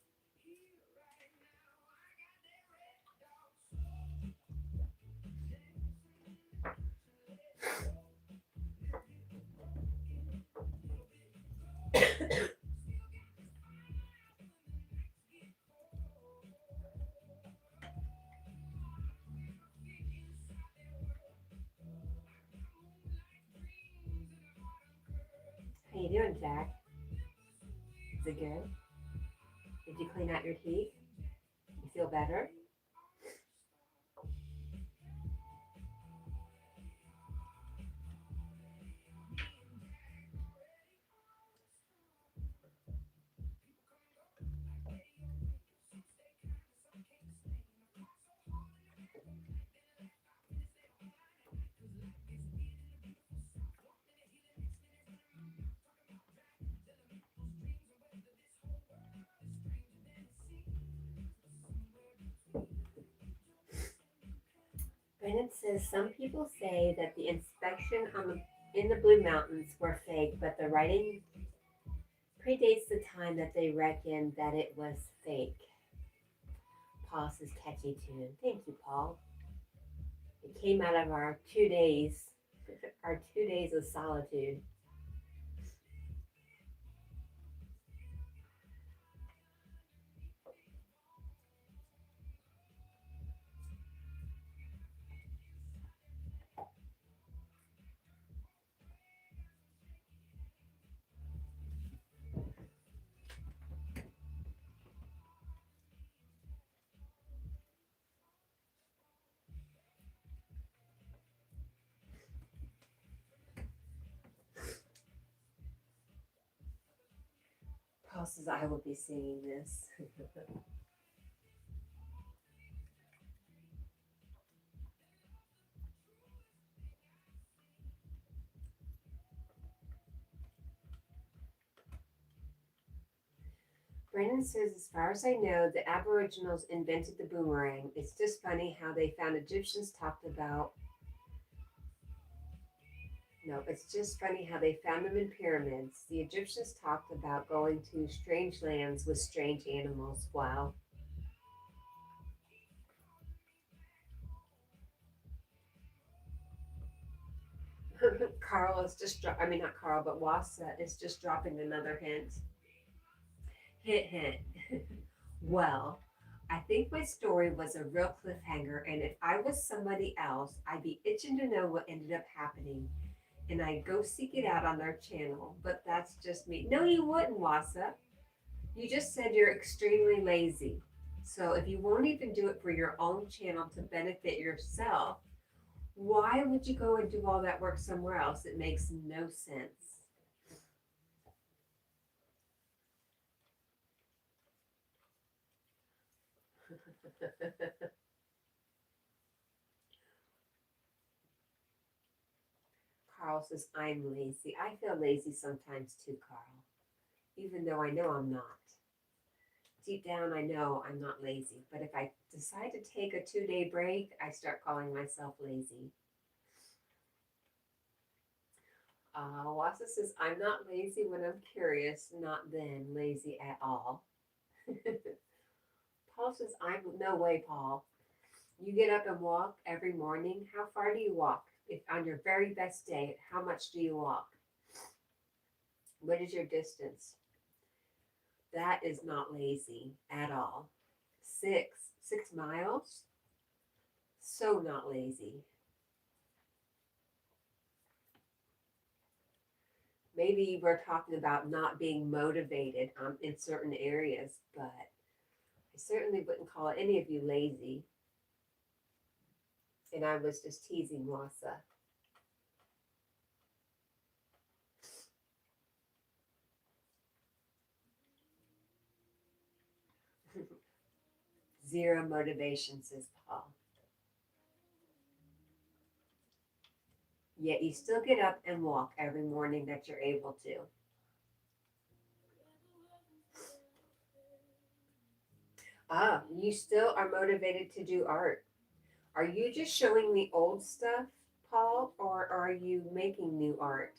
How you doing, Jack? Is it good? Did you clean out your teeth? You feel better? Brennan says some people say that the inspection in the Blue Mountains were fake, but the writing predates the time that they reckon that it was fake. Paul says catchy tune. Thank you, Paul. It came out of our 2 days, our 2 days of solitude. Paul says I will be singing this. Brandon says, as far as I know, the Aboriginals invented the boomerang. It's just funny how they found Egyptians talked about. No, it's just funny how they found them in pyramids. The Egyptians talked about going to strange lands with strange animals. Wow. Carl is just, I mean, not Carl, but Wassa is just dropping another hint. Hint, hint. Well, I think my story was a real cliffhanger, and if I was somebody else, I'd be itching to know what ended up happening, and I'd go seek it out on their channel. But that's just me. No, you wouldn't, Wassa. You just said you're extremely lazy. So if you won't even do it for your own channel to benefit yourself, why would you go and do all that work somewhere else? It makes no sense. Carl says, I'm lazy. I feel lazy sometimes too, Carl, even though I know I'm not. Deep down, I know I'm not lazy. But if I decide to take a 2-day break, I start calling myself lazy. Wassa says, I'm not lazy when I'm curious, not then lazy at all. Paul says, I'm no way, Paul. You get up and walk every morning. How far do you walk? If on your very best day, how much do you walk? What is your distance? That is not lazy at all. 6 miles? So not lazy. Maybe we're talking about not being motivated in certain areas, but I certainly wouldn't call any of you lazy. And I was just teasing Wassa. Zero motivation, says Paul. Yet you still get up and walk every morning that you're able to. You still are motivated to do art. Are you just showing me old stuff, Paul, or are you making new art?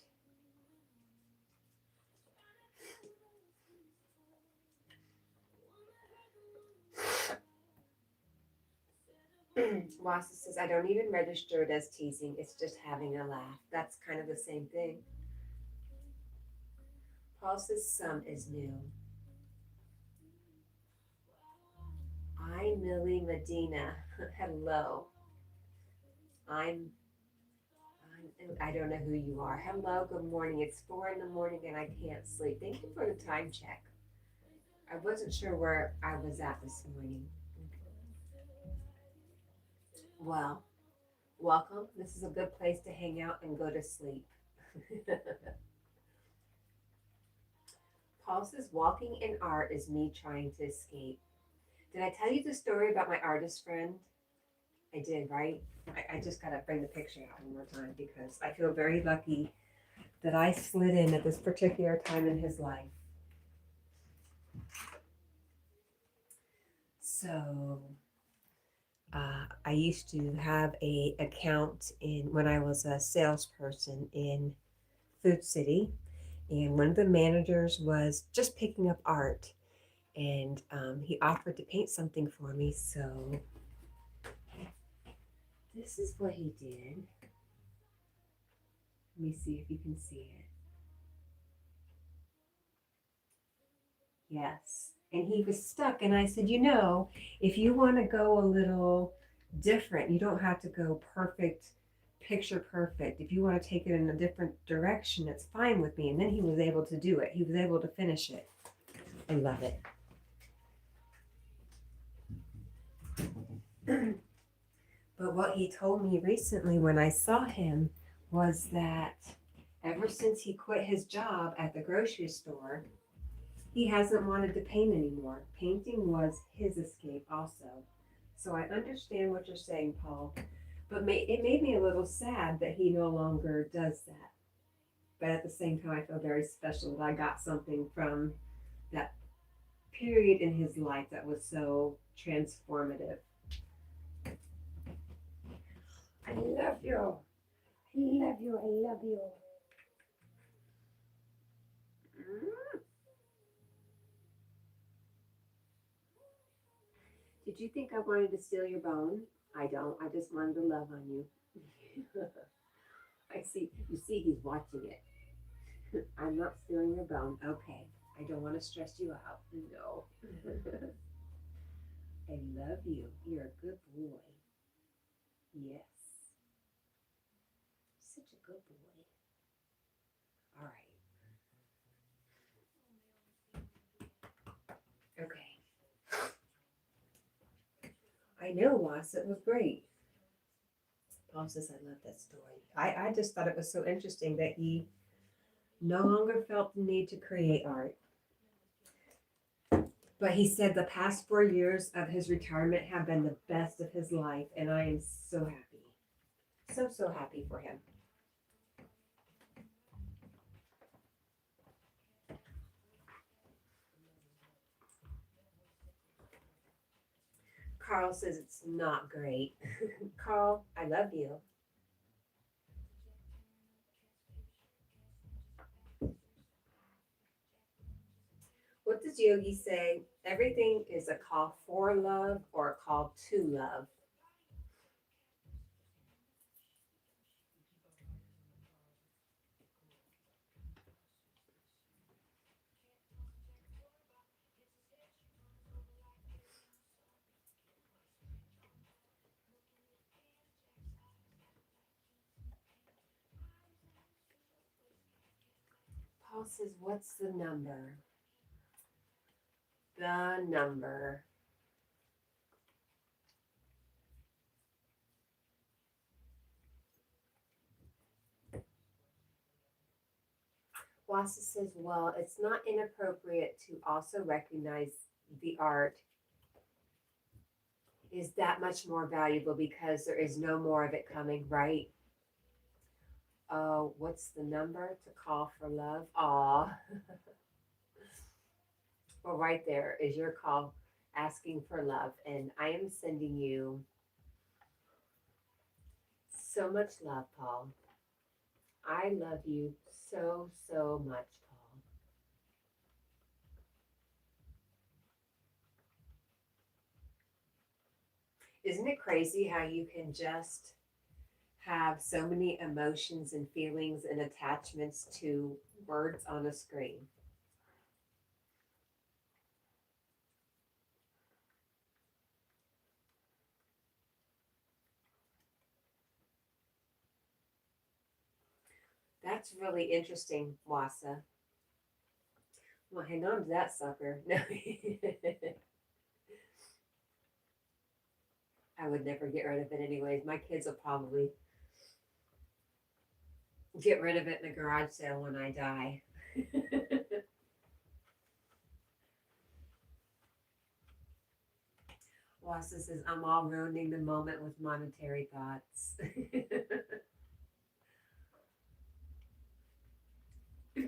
Wassa says, I don't even register it as teasing. It's just having a laugh. That's kind of the same thing. Paul says, some is new. I'm Millie Medina. Hello. I don't know who you are. Hello, good morning. It's 4 in the morning and I can't sleep. Thank you for the time check. I wasn't sure where I was at this morning. Well, welcome. This is a good place to hang out and go to sleep. Paul says, walking in art is me trying to escape. Did I tell you the story about my artist friend? I did, right? I just got to bring the picture out one more time because I feel very lucky that I slid in at this particular time in his life. So I used to have a account when I was a salesperson in Food City, and one of the managers was just picking up art, and he offered to paint something for me. So this is what he did. Let me see if you can see it. Yes. And he was stuck. And I said, if you want to go a little different, you don't have to go picture perfect. If you want to take it in a different direction, it's fine with me. And then he was able to do it. He was able to finish it. I love it. But what he told me recently when I saw him was that ever since he quit his job at the grocery store, he hasn't wanted to paint anymore. Painting was his escape also. So I understand what you're saying, Paul, but it made me a little sad that he no longer does that. But at the same time, I feel very special that I got something from that period in his life that was so transformative. I love you. I love you. I love you. Did you think I wanted to steal your bone? I don't. I just wanted to love on you. I see. You see, he's watching it. I'm not stealing your bone. Okay. I don't want to stress you out. No. I love you. You're a good boy. Yes. Such a good boy. All right. Okay. I know, Ross. It was great. Paul says, I love that story. I just thought it was so interesting that he no longer felt the need to create art. But he said the past 4 years of his retirement have been the best of his life, and I am so happy. So, so happy for him. Carl says it's not great. Carl, I love you. What does Yogi say? Everything is a call for love or a call to love. Paul says, what's the number? The number. Wassa says, well, it's not inappropriate to also recognize the art is that much more valuable because there is no more of it coming, right? Oh, what's the number to call for love? Aw. Well, right there is your call asking for love. And I am sending you so much love, Paul. I love you so, so much, Paul. Isn't it crazy how you can just have so many emotions and feelings and attachments to words on a screen? That's really interesting, Wassa. Well, hang on to that sucker. No. I would never get rid of it anyways. My kids will probably get rid of it in a garage sale when I die. Wassa says, I'm all ruining the moment with monetary thoughts.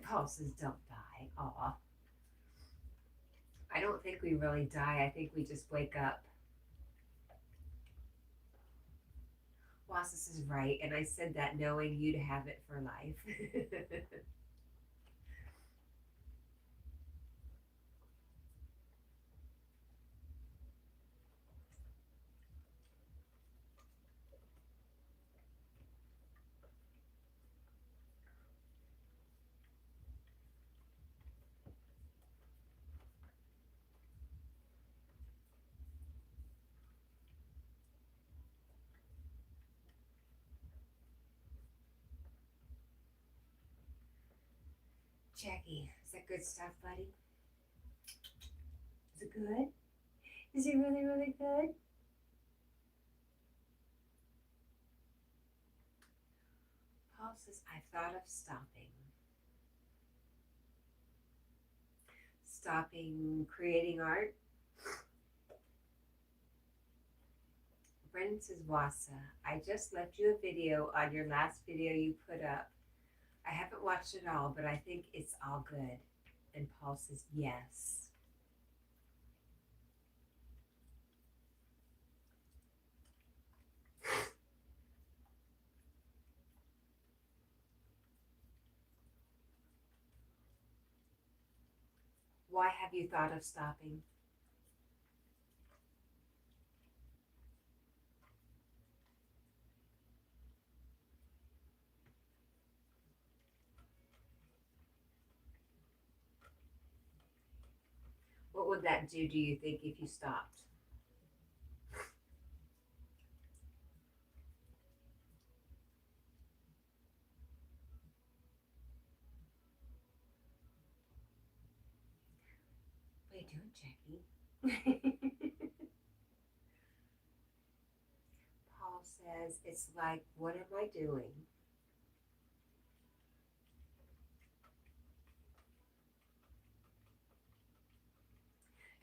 Paul says, don't die. Aw. I don't think we really die. I think we just wake up. Wasis is right, and I said that knowing you'd have it for life. Jackie, is that good stuff, buddy? Is it good? Is it really, really good? Paul says, I thought of stopping. Stopping creating art. Brendan says, Wassa, I just left you a video on your last video you put up. I haven't watched it all, but I think it's all good. And Paul says, yes. Why have you thought of stopping? What would that do you think, if you stopped? What are you doing, Jackie? Paul says, it's like, what am I doing?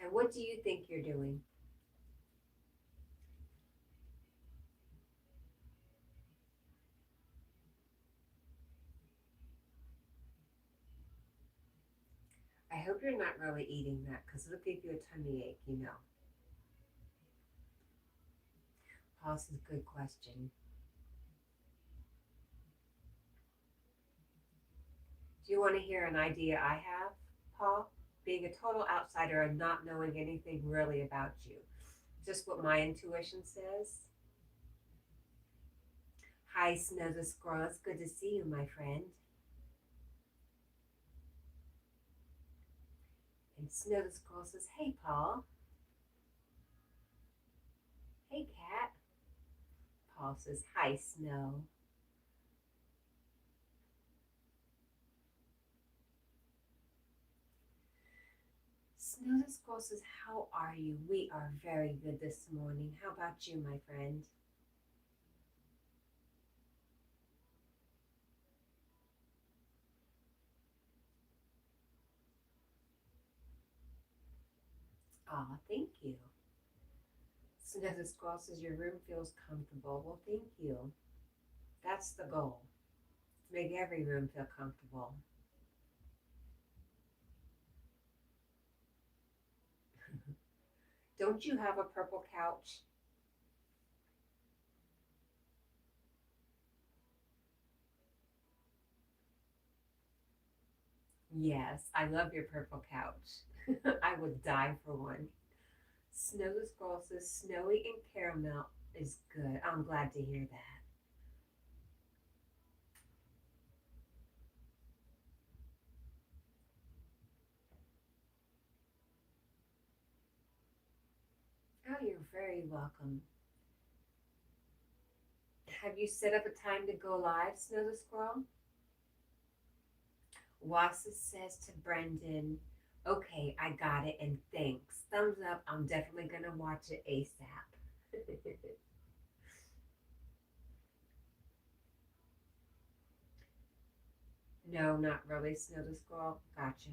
And And what do you think you're doing? I hope you're not really eating that because it'll give you a tummy ache, you know. Paul says, good question. Do you want to hear an idea I have, Paul? Being a total outsider and not knowing anything really about you. Just what my intuition says. Hi, Snow the Squirrel. It's good to see you, my friend. And Snow the Squirrel says, hey, Paul. Hey, Cat. Paul says, hi, Snow. Snow the Squirrel says, how are you? We are very good this morning. How about you, my friend? Aw, thank you. Snow the Squirrel says, your room feels comfortable. Well, thank you. That's the goal. To make every room feel comfortable. Don't you have a purple couch? Yes, I love your purple couch. I would die for one. Snow the Squirrel says snowy and caramel is good. I'm glad to hear that. Oh, you're very welcome. Have you set up a time to go live, Snow the Squirrel? Wassa says to Brendan, okay, I got it and thanks. Thumbs up. I'm definitely going to watch it ASAP. No, not really, Snow the Squirrel. Gotcha.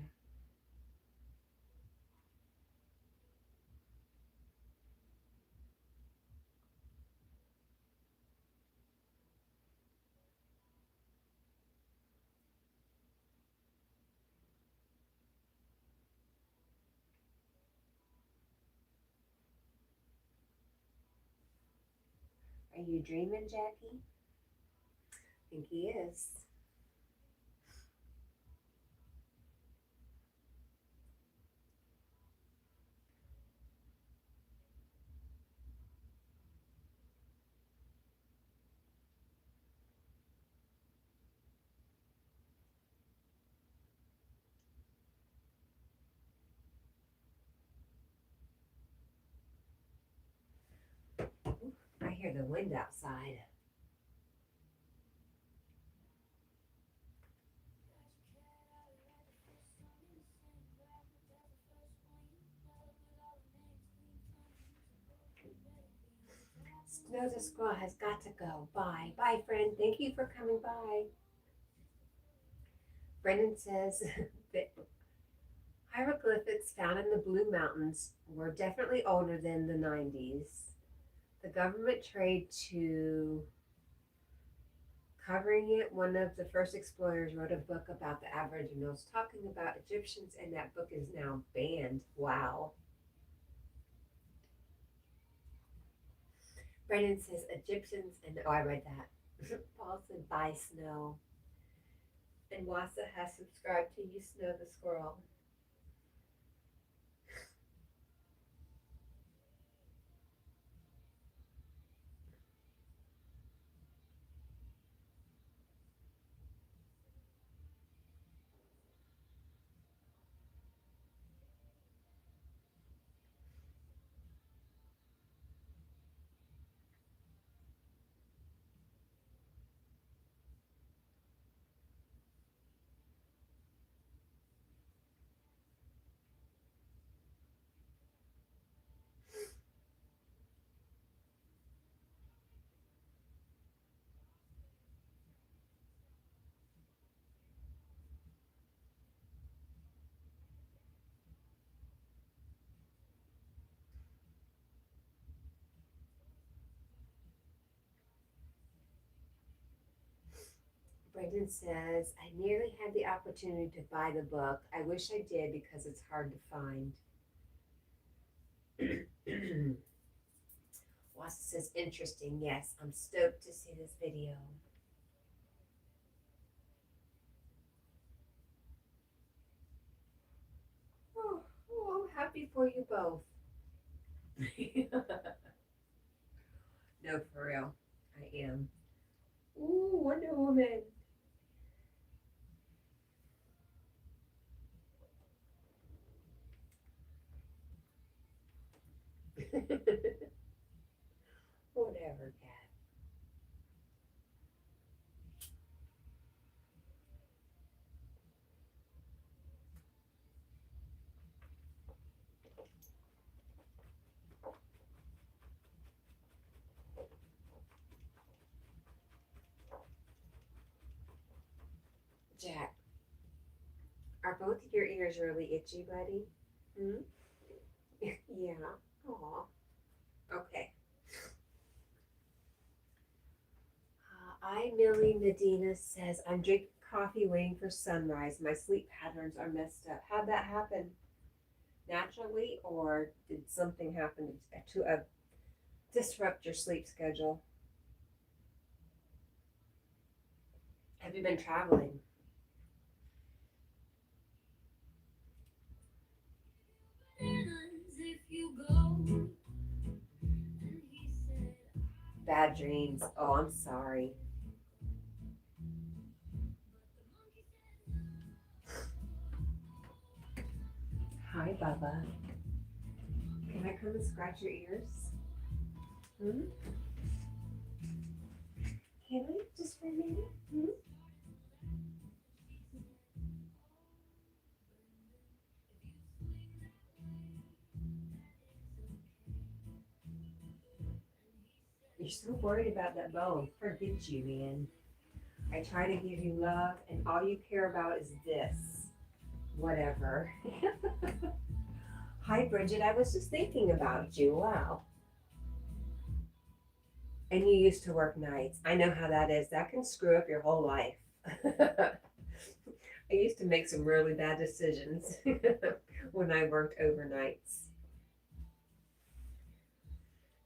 Are you dreaming, Jackie? I think he is. I hear the wind outside. Snow the Squirrel has got to go. Bye. Bye, friend. Thank you for coming by. Brendan says that hieroglyphics found in the Blue Mountains were definitely older than the 90s. The government trade to covering it. One of the first explorers wrote a book about the Aboriginals talking about Egyptians, and that book is now banned. Wow. Brendan says Egyptians, and oh, I read that. Paul said, bye, Snow. And Wassa has subscribed to you, Snow the Squirrel. Brendan says, I nearly had the opportunity to buy the book. I wish I did because it's hard to find. Wassa says, interesting. Yes, I'm stoked to see this video. I'm happy for you both. No, for real. I am. Ooh, Wonder Woman. Whatever, Cat. Jack, are both of your ears really itchy, buddy? Hmm? Yeah. Aw. Okay. I, Millie Medina says, I'm drinking coffee waiting for sunrise. My sleep patterns are messed up. How'd that happen? Naturally, or did something happen to disrupt your sleep schedule? Have you been traveling? Bad dreams. Oh, I'm sorry. Hi, Bubba. Can I come and scratch your ears? Hmm? Can I just for a minute? Hmm? You're so worried about that bone. Forget you, man. I try to give you love, and all you care about is this. Whatever. Hi, Bridget. I was just thinking about you. Wow. And you used to work nights. I know how that is. That can screw up your whole life. I used to make some really bad decisions when I worked overnights.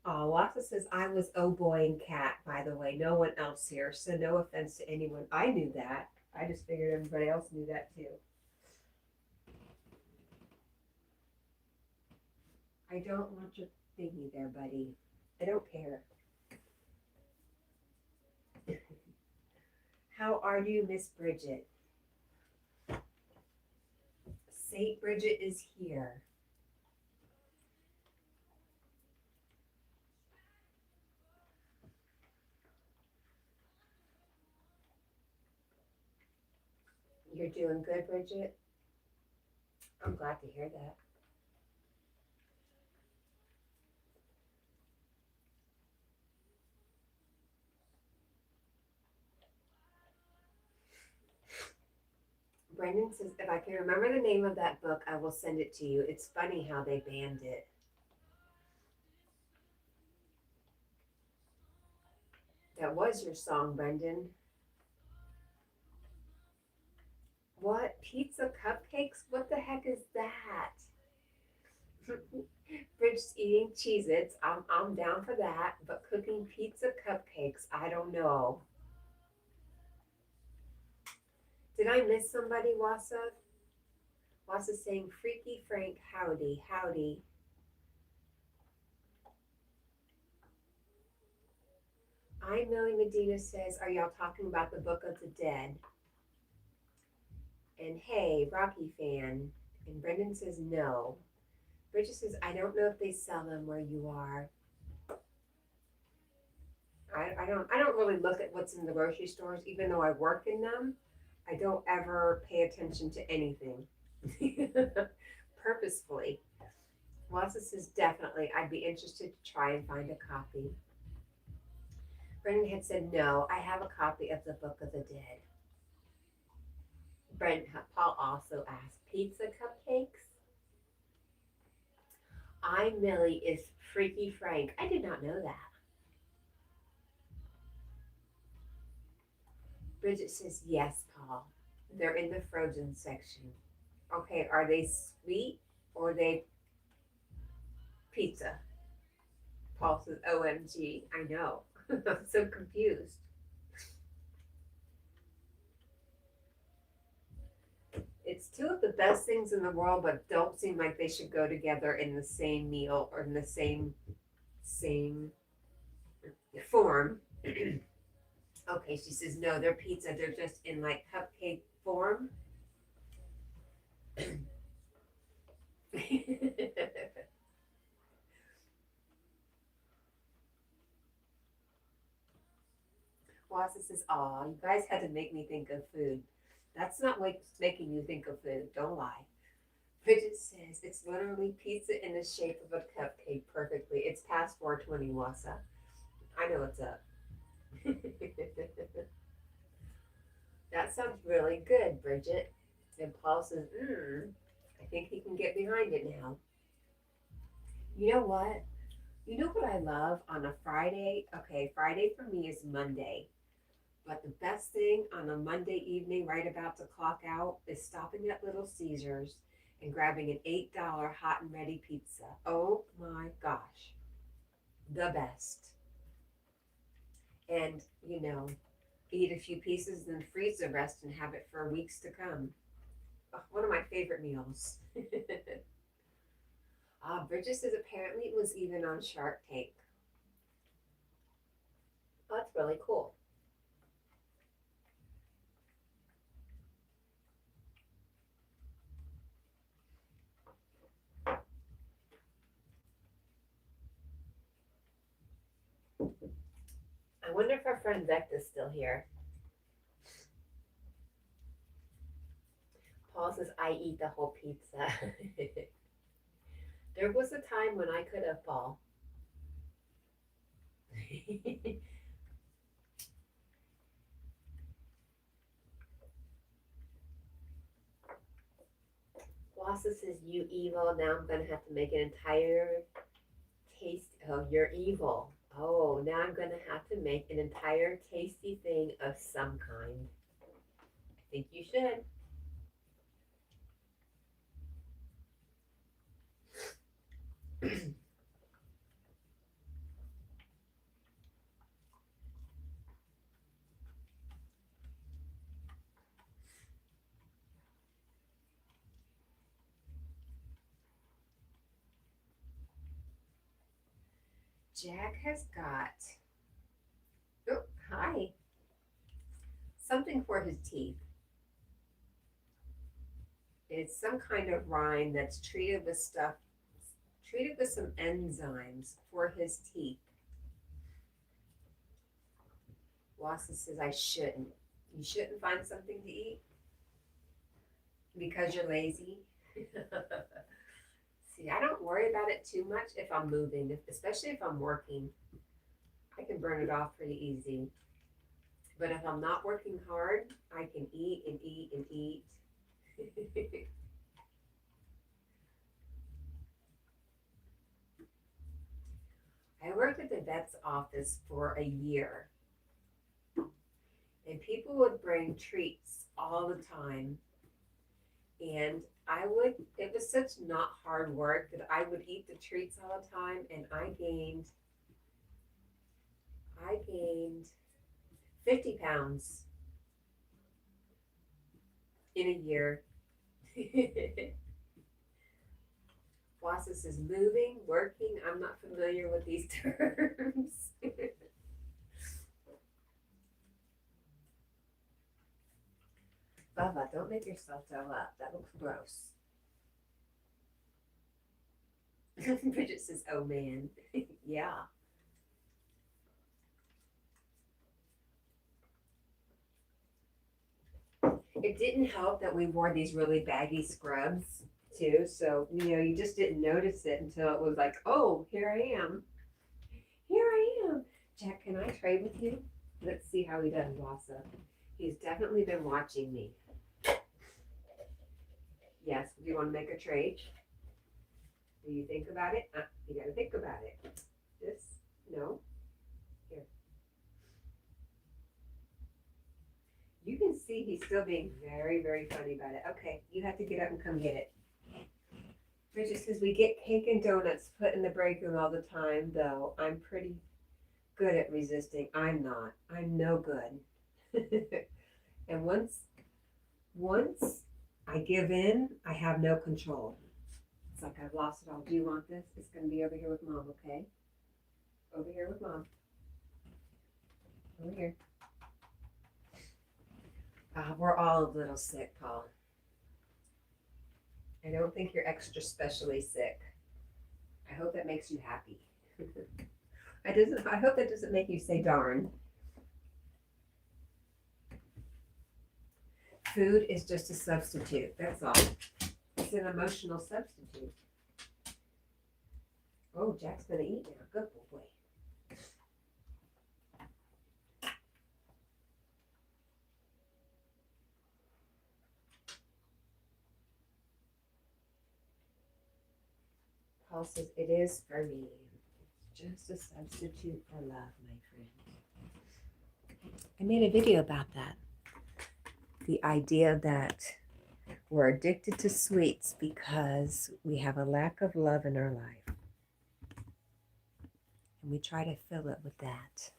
Oh, Wassa says I was oh boy and Cat, by the way. No one else here, so no offense to anyone. I knew that. I just figured everybody else knew that too. I don't want your thingy there, buddy. I don't care. How are you, Miss Bridget? Saint Bridget is here. You're doing good, Bridget? I'm glad to hear that. Brendan says, if I can remember the name of that book, I will send it to you. It's funny how they banned it. That was your song, Brendan. What? Pizza cupcakes? What the heck is that? Bridget's eating Cheez Its. I'm down for that, but cooking pizza cupcakes, I don't know. Did I miss somebody, Wassa? Wassa's saying, Freaky Frank, howdy, howdy. I, Millie Medina says, are y'all talking about the Book of the Dead? And hey, Rocky fan. And Brendan says, no. Bridget says, I don't know if they sell them where you are. I don't really look at what's in the grocery stores, even though I work in them. I don't ever pay attention to anything. Purposefully. Wassa says, definitely, I'd be interested to try and find a copy. Brendan had said, no, I have a copy of the Book of the Dead. Paul also asked, pizza cupcakes? I, Millie, is Freaky Frank. I did not know that. Bridget says, yes, Paul. They're in the frozen section. Okay, are they sweet or are they pizza? Paul says, OMG. I know. I'm so confused. It's two of the best things in the world, but don't seem like they should go together in the same meal or in the same form. Okay, she says no, they're pizza. They're just in like cupcake form. Wassa says, "Aw, you guys had to make me think of food. That's not what's making you think of food. Don't lie." Bridget says, "It's literally pizza in the shape of a cupcake perfectly. It's past 4:20, Wassa. I know what's up." That sounds really good, Bridget. And Paul says, I think he can get behind it now. You know what? You know what I love on a Friday? Okay, Friday for me is Monday. But the best thing on a Monday evening, right about to clock out, is stopping at Little Caesars and grabbing an $8 hot and ready pizza. Oh my gosh, the best. And, eat a few pieces, then freeze the rest and have it for weeks to come. Oh, one of my favorite meals. Bridget says apparently it was even on Shark Tank. Oh, that's really cool. I wonder if our friend Vecta's still here. Paul says, I eat the whole pizza. There was a time when I could have, Paul. Wassa says, you evil. Now I'm going to have to make an entire taste. Oh, you're evil. Oh, now I'm going to have to make an entire tasty thing of some kind. I think you should. Jack has got, oh, hi, something for his teeth. It's some kind of rind that's treated with some enzymes for his teeth. Lawson says I shouldn't. You shouldn't find something to eat because you're lazy. See, I don't worry about it too much if I'm moving, especially if I'm working. I can burn it off pretty easy. But if I'm not working hard, I can eat and eat and eat. I worked at the vet's office for a year, and people would bring treats all the time. And it was such not hard work that I would eat the treats all the time, and I gained 50 pounds in a year. Wasis is moving, working. I'm not familiar with these terms. Baba, don't make yourself throw up. That looks gross. Bridget says, oh man. Yeah. It didn't help that we wore these really baggy scrubs too. So, you just didn't notice it until it was like, oh, here I am. Here I am. Jack, can I trade with you? Let's see how he does, Wassa. He's definitely been watching me. Yes, do you want to make a trade? Do you think about it? You gotta think about it. This? No? Here. You can see he's still being very, very funny about it. Okay, you have to get up and come get it. Bridget says we get cake and donuts put in the break room all the time, though. I'm pretty good at resisting. I'm not. I'm no good. And once I give in, I have no control. It's like I've lost it all. Do you want this? It's gonna be over here with mom, okay? Over here with mom. Over here. We're all a little sick, Paul. I don't think you're extra specially sick. I hope that makes you happy. I hope that doesn't make you say darn. Food is just a substitute, that's all. It's an emotional substitute. Oh, Jack's gonna eat now. Good boy. Paul says, it is for me. It's just a substitute for love, my friend. I made a video about that. The idea that we're addicted to sweets because we have a lack of love in our life. And we try to fill it with that.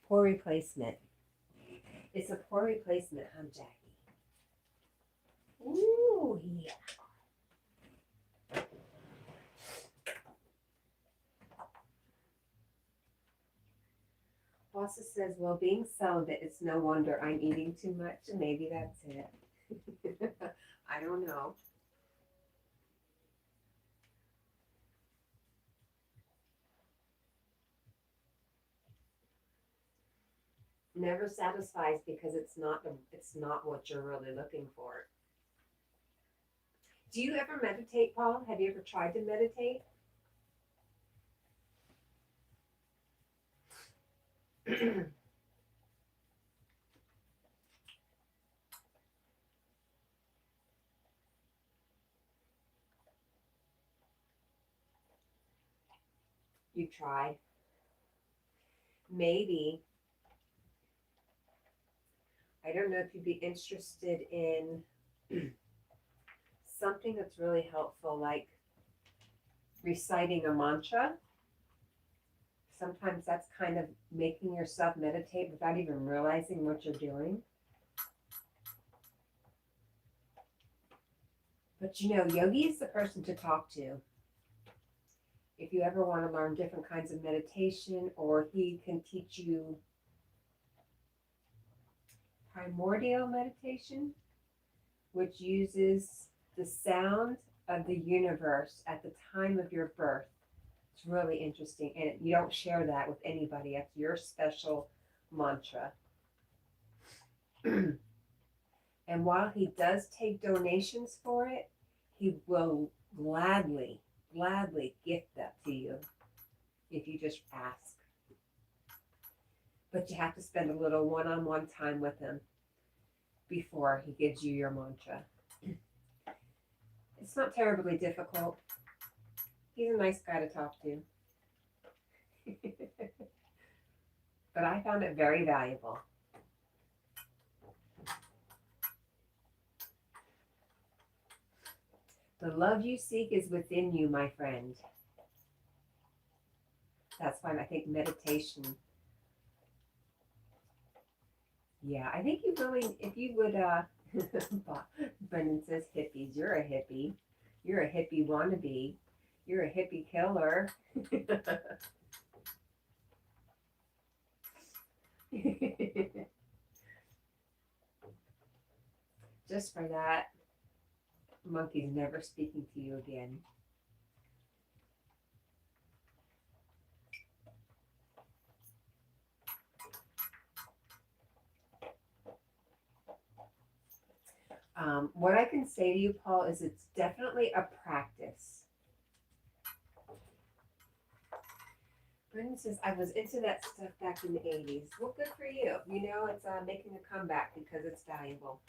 Poor replacement. It's a poor replacement, huh, Jackie? Ooh, yeah. Wassa says, well, being celibate, it's no wonder I'm eating too much. Maybe that's it. I don't know. Never satisfies because it's not what you're really looking for. Do you ever meditate, Paul? Have you ever tried to meditate? You tried? Maybe. I don't know if you'd be interested in something that's really helpful, like reciting a mantra. Sometimes that's kind of making yourself meditate without even realizing what you're doing. But you know, Yogi is the person to talk to. If you ever want to learn different kinds of meditation, or he can teach you primordial meditation, which uses the sound of the universe at the time of your birth. It's really interesting, and you don't share that with anybody. That's your special mantra. And while he does take donations for it, he will gladly gift that to you if you just ask. But you have to spend a little one-on-one time with him before he gives you your mantra. It's not terribly difficult. He's a nice guy to talk to. But I found it very valuable. The love you seek is within you, my friend. That's why I think meditation. Yeah, I think you really, if you would, Brendan says hippies. You're a hippie. You're a hippie wannabe. You're a hippie killer. Just for that, monkey's never speaking to you again. What I can say to you, Paul, is it's definitely a practice. Brendan says, I was into that stuff back in the 80s. Well, good for you. You know, it's making a comeback because it's valuable.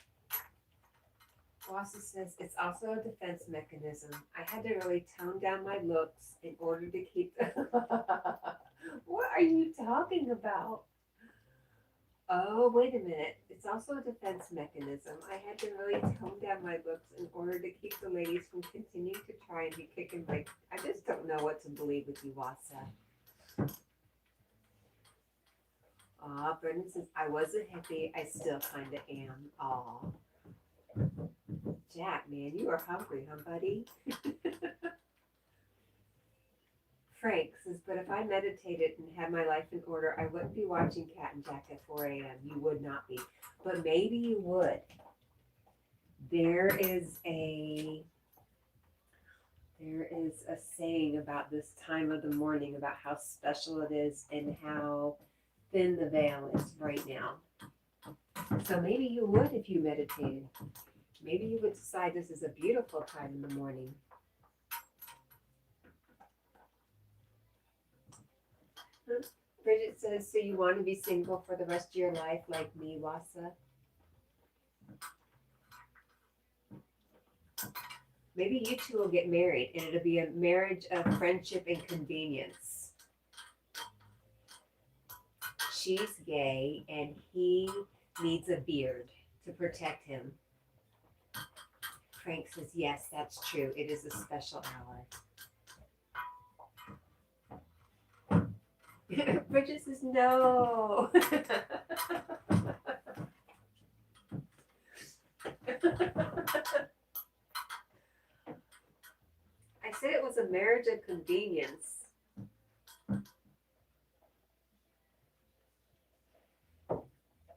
Wassa says, it's also a defense mechanism. I had to really tone down my looks in order to keep... What are you talking about? Oh, wait a minute. It's also a defense mechanism. I had to really tone down my looks in order to keep the ladies from continuing to try and be kicking my. I just don't know what to believe with you, Wassa. Aw, Brendan says, I was a hippie. I still kind of am. Aw. Jack, man, you are hungry, huh, buddy? Frank says, but if I meditated and had my life in order, I wouldn't be watching Cat and Jack at 4 a.m. You would not be. But maybe you would. There is a saying about this time of the morning about how special it is and how thin the veil is right now. So maybe you would if you meditated. Maybe you would decide this is a beautiful time in the morning. Bridget says, so you want to be single for the rest of your life like me, Wassa? Maybe you two will get married and it'll be a marriage of friendship and convenience. She's gay and he needs a beard to protect him. Frank says, yes, that's true. It is a special hour. Bridget says, no. I said it was a marriage of convenience.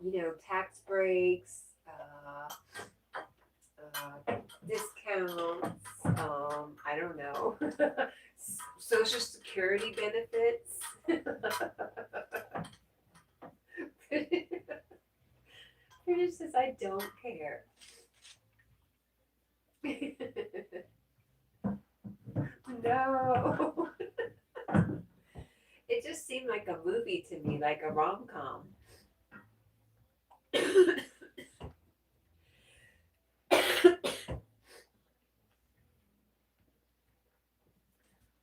You know, tax breaks, discounts, I don't know, social security benefits. British says, I don't care. No. It just seemed like a movie to me, like a rom-com.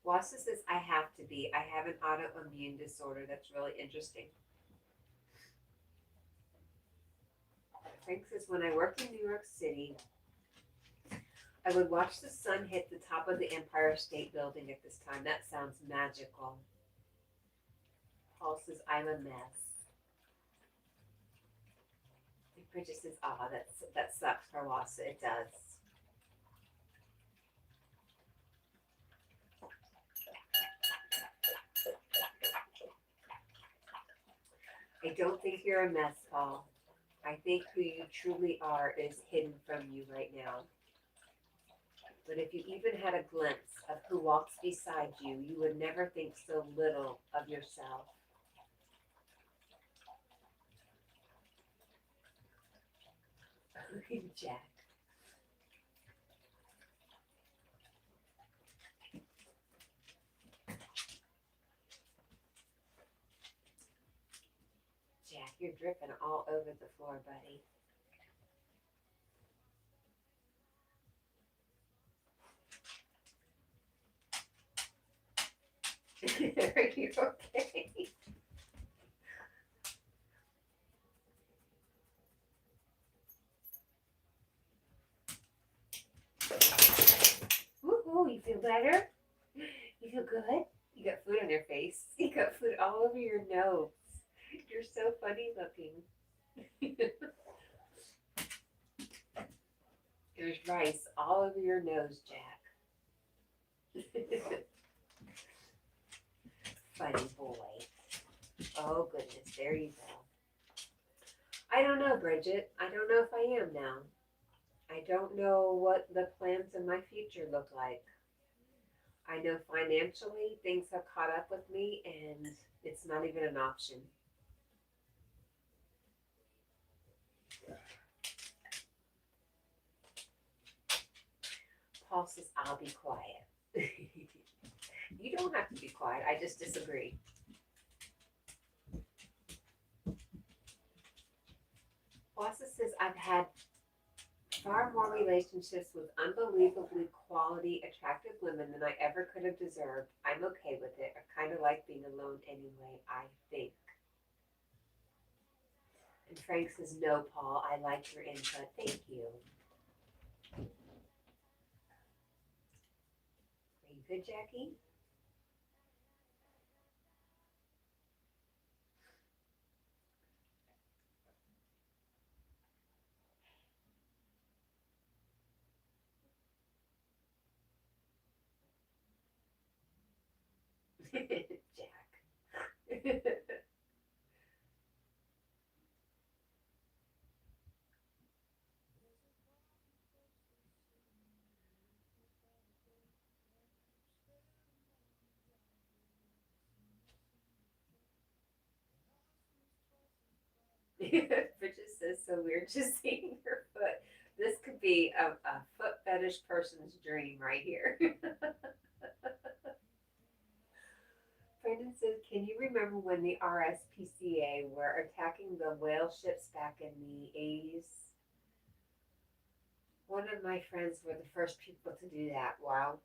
Wassa says, I have to be. I have an autoimmune disorder. That's really interesting. Frank says, when I worked in New York City, I would watch the sun hit the top of the Empire State Building at this time. That sounds magical. Paul says, I'm a mess. Bridget says, that sucks for Wassa. It does. I don't think you're a mess, Paul. I think who you truly are is hidden from you right now. But if you even had a glimpse of who walks beside you, you would never think so little of yourself. Jack. Jack, you're dripping all over the floor, buddy. Are you okay? Woohoo, you feel better? You feel good? You got food on your face. You got food all over your nose. You're so funny looking. There's rice all over your nose, Jack. Funny boy. Oh, goodness. There you go. I don't know, Bridget. I don't know if I am now. I don't know what the plans in my future look like. I know financially things have caught up with me and it's not even an option. Paul says, I'll be quiet. You don't have to be quiet. I just disagree. Wassa says, I've had far more relationships with unbelievably quality, attractive women than I ever could have deserved. I'm okay with it. I kind of like being alone anyway, I think. And Frank says, no, Paul, I like your input. Thank you. Are you good, Jackie? Jack. Bridget says, so weird just seeing her foot. This could be a foot fetish person's dream right here. Brandon says, can you remember when the RSPCA were attacking the whale ships back in the 80s? One of my friends were the first people to do that. Wow.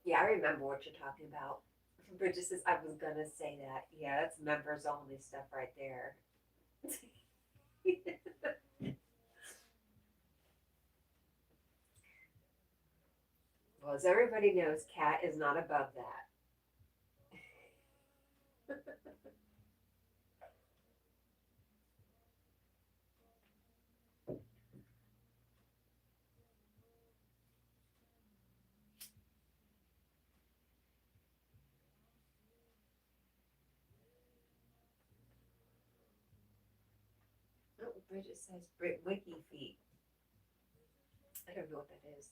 Yeah, I remember what you're talking about. Bridget says, I was going to say that. Yeah, that's members only stuff right there. Well, as everybody knows, Cat is not above that. Oh, Bridget says Wiki feet. I don't know what that is.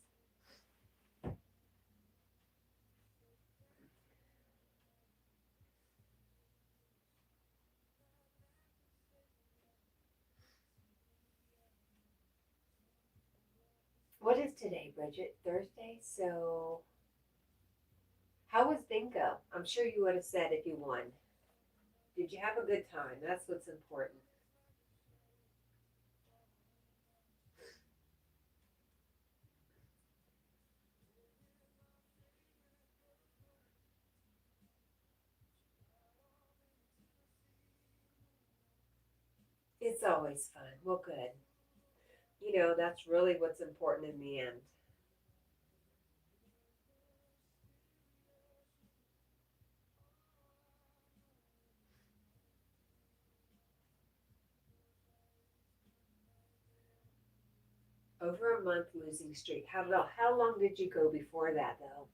What is today, Bridget? Thursday? So, how was bingo? I'm sure you would have said if you won. Did you have a good time? That's what's important. It's always fun. Well, good. You know, that's really what's important in the end. 'Over a month losing streak. How long did you go before that though?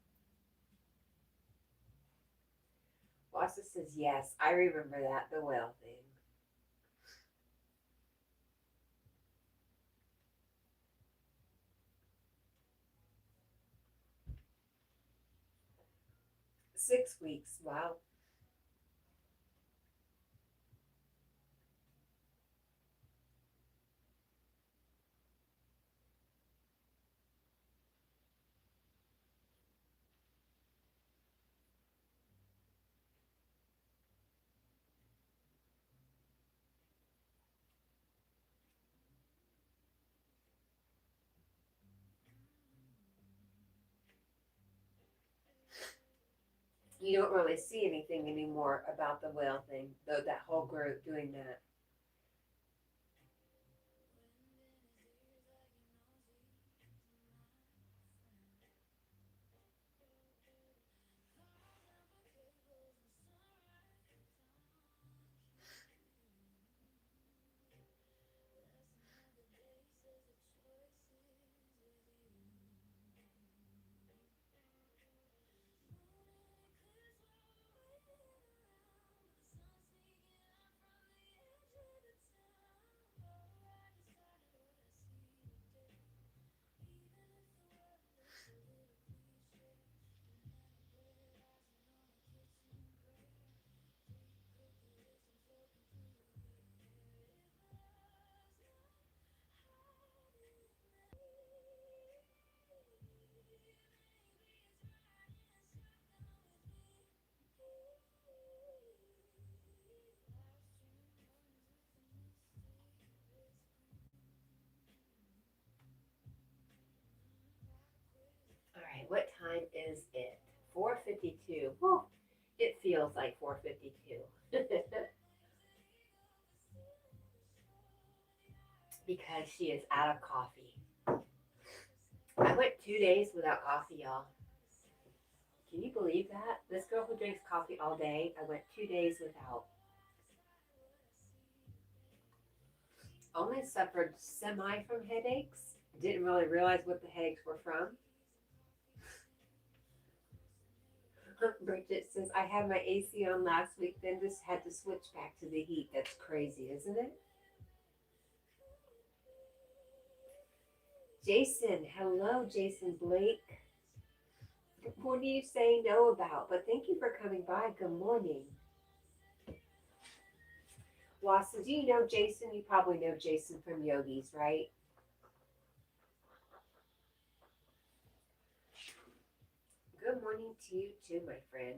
Wassa says yes. I remember that, the whale thing. 6 weeks. Wow. You don't really see anything anymore about the whale thing, though that whole group doing that. All right, what time is it? 4:52. Whew, it feels like 4:52. because she is out of coffee. I went 2 days without coffee, y'all. Can you believe that? This girl who drinks coffee all day, I went 2 days without. Only suffered semi from headaches. Didn't really realize what the headaches were from. Bridget says, I had my AC on last week, then just had to switch back to the heat. That's crazy, isn't it? Jason, hello, Jason Blake. What do you say no about? But thank you for coming by. Good morning. Wassa, do you know Jason? You probably know Jason from Yogis, right? Good morning to you too, my friend.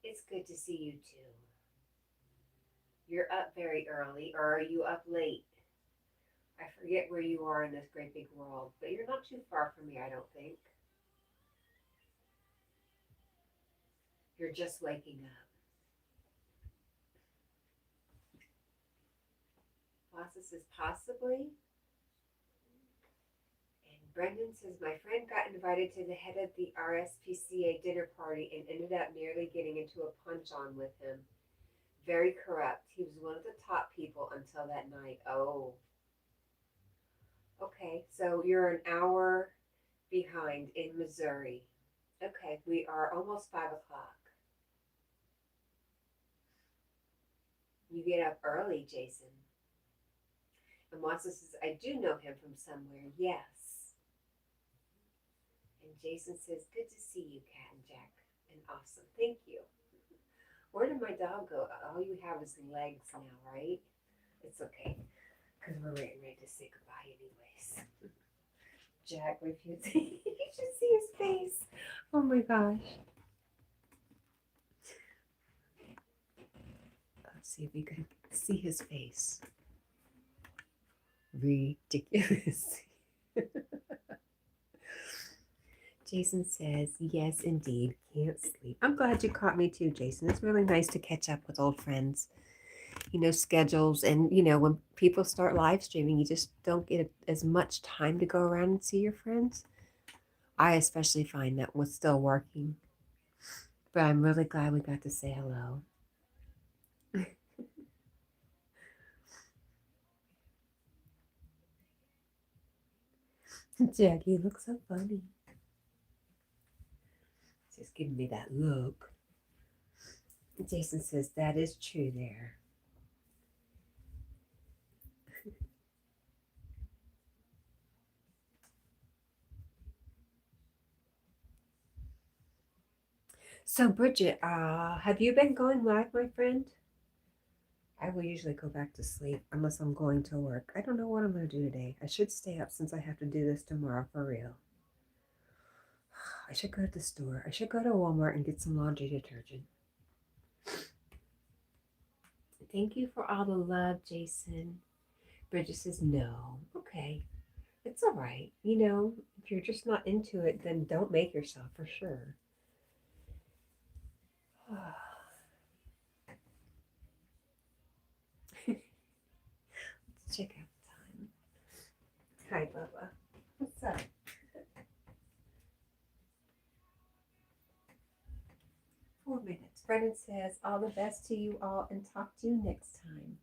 It's good to see you too. You're up very early, or are you up late? I forget where you are in this great big world, but you're not too far from me, I don't think. You're just waking up. Wassa says, possibly. And Brendan says, my friend got invited to the head of the RSPCA dinner party and ended up nearly getting into a punch-on with him. Very corrupt. He was one of the top people until that night. Oh. Okay, so you're an hour behind in Missouri. Okay, we are almost 5 o'clock. You get up early, Jason. And Wassa says, I do know him from somewhere. Yes. And Jason says, good to see you, Cat&Jack. And awesome. Thank you. Where did my dog go? All you have is legs now, right? It's okay. Because we're ready to say goodbye anyways. Jack refused. You should see his face. Oh my gosh. Let's see if we can see his face. Ridiculous. Jason says, yes, indeed. Can't sleep. I'm glad you caught me too, Jason. It's really nice to catch up with old friends. You know, schedules. And, you know, when people start live streaming, you just don't get as much time to go around and see your friends. I especially find that was still working. But I'm really glad we got to say hello. Jackie looks so funny. Just giving me that look. Jason says that is true there. So Bridget, have you been going live, my friend? I will usually go back to sleep unless I'm going to work. I don't know what I'm going to do today. I should stay up since I have to do this tomorrow for real. I should go to the store. I should go to Walmart and get some laundry detergent. Thank you for all the love, Jason. Bridget says no. Okay. It's all right. You know, if you're just not into it, then don't make yourself for sure. Let's check out the time. Hi, Bubba. What's up? Four minutes. Brendan says, all the best to you all and talk to you next time.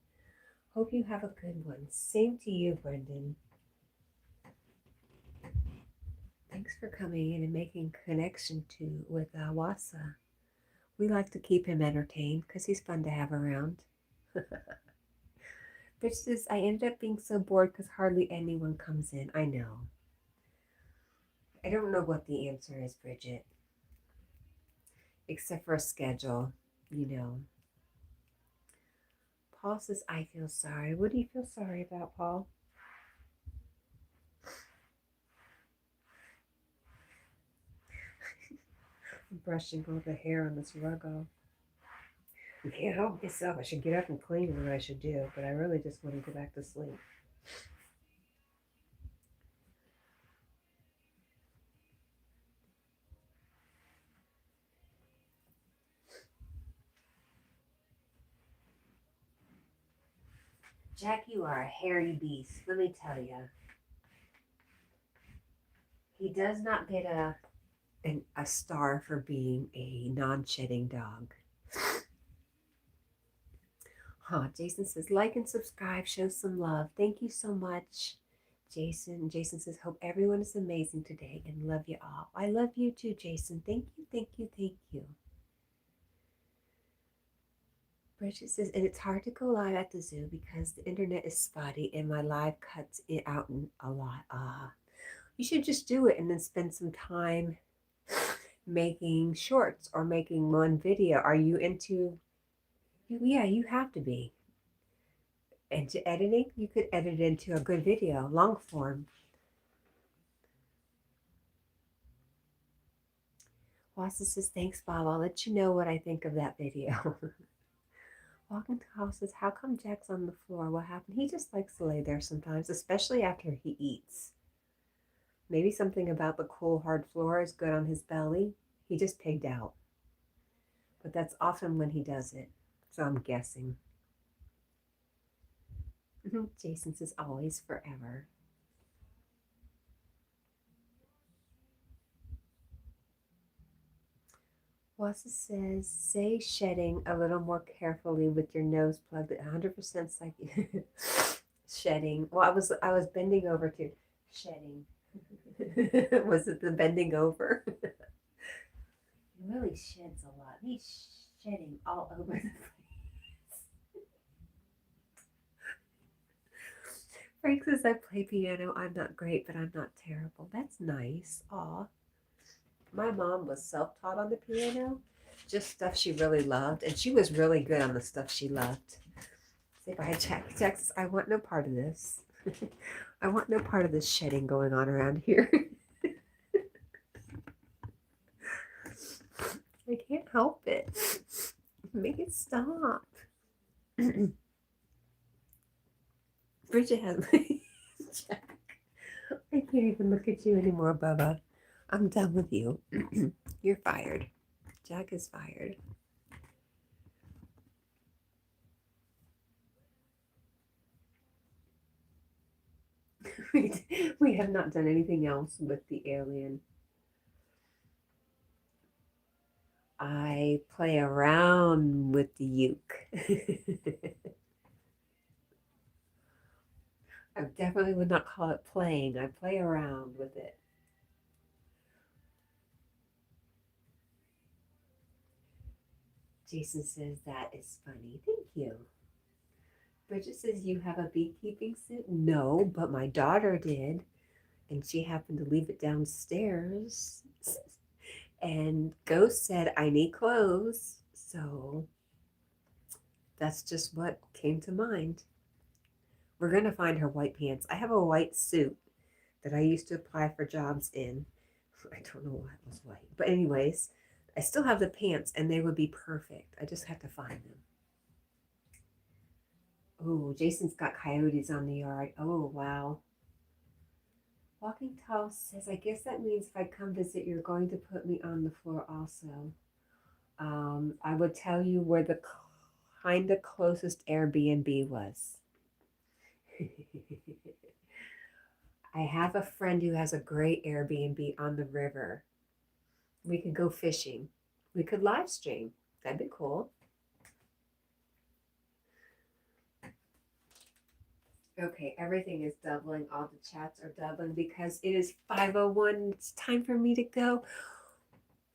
Hope you have a good one. Same to you, Brendan. Thanks for coming in and making connection with Wassa. We like to keep him entertained because he's fun to have around. Bitch says, I ended up being so bored because hardly anyone comes in. I know. I don't know what the answer is, Bridget. Except for a schedule, you know. Paul says, I feel sorry. What do you feel sorry about, Paul? I'm brushing all the hair on this rug off. I can't help myself. I should get up and clean what I should do, but I really just want to go back to sleep. Jack, you are a hairy beast. Let me tell you. He does not get a star for being a non-shedding dog. Huh, Jason says, like and subscribe, show some love. Thank you so much, Jason. Jason says, hope everyone is amazing today and love you all. I love you too, Jason. Thank you, thank you, thank you. Bridget says, and it's hard to go live at the zoo because the internet is spotty and my live cuts it out a lot. You should just do it and then spend some time making shorts or making one video. Are you into, yeah, you have to be. Into editing, you could edit into a good video, long form. Wassa says, thanks, Bob. I'll let you know what I think of that video. Walking to house says, how come Jack's on the floor? What happened? He just likes to lay there sometimes, especially after he eats. Maybe something about the cool, hard floor is good on his belly. He just pigged out. But that's often when he does it. So I'm guessing. Jason says, always, forever. Wassa says, say shedding a little more carefully with your nose plugged. 100% psychic. Shedding. Well, I was bending over to shedding. Was it the bending over? He really sheds a lot. He's shedding all over the place. Frank says, I play piano. I'm not great, but I'm not terrible. That's nice. Aw. My mom was self-taught on the piano, just stuff she really loved, and she was really good on the stuff she loved. Say bye, Jack. Jack says, I want no part of this. I want no part of this shedding going on around here. I can't help it. Make it stop. Bridget has my Jack. I can't even look at you anymore, Bubba. I'm done with you. You're fired. Jack is fired. We have not done anything else with the alien. I play around with the uke. I definitely would not call it playing. I play around with it. Jason says, that is funny. Thank you. Bridget says, you have a beekeeping suit? No, but my daughter did. And she happened to leave it downstairs. And Ghost said, I need clothes. So that's just what came to mind. We're going to find her white pants. I have a white suit that I used to apply for jobs in. I don't know why it was white. But anyways, I still have the pants and they would be perfect. I just have to find them. Oh, Jason's got coyotes on the yard. Oh, wow. Walking Tall says, I guess that means if I come visit, you're going to put me on the floor also. I would tell you where the kind of closest Airbnb was. I have a friend who has a great Airbnb on the river. We could go fishing. We could live stream. That'd be cool. Okay, everything is doubling. All the chats are doubling because it is 5:01. It's time for me to go.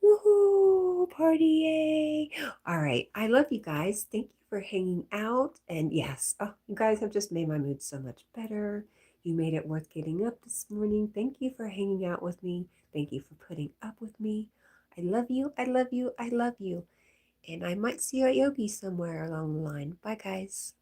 Woohoo! Party! Yay! All right. I love you guys. Thank you for hanging out. And yes, you guys have just made my mood so much better. You made it worth getting up this morning. Thank you for hanging out with me. Thank you for putting up with me. I love you. I love you. I love you. And I might see you at Yogi somewhere along the line. Bye, guys.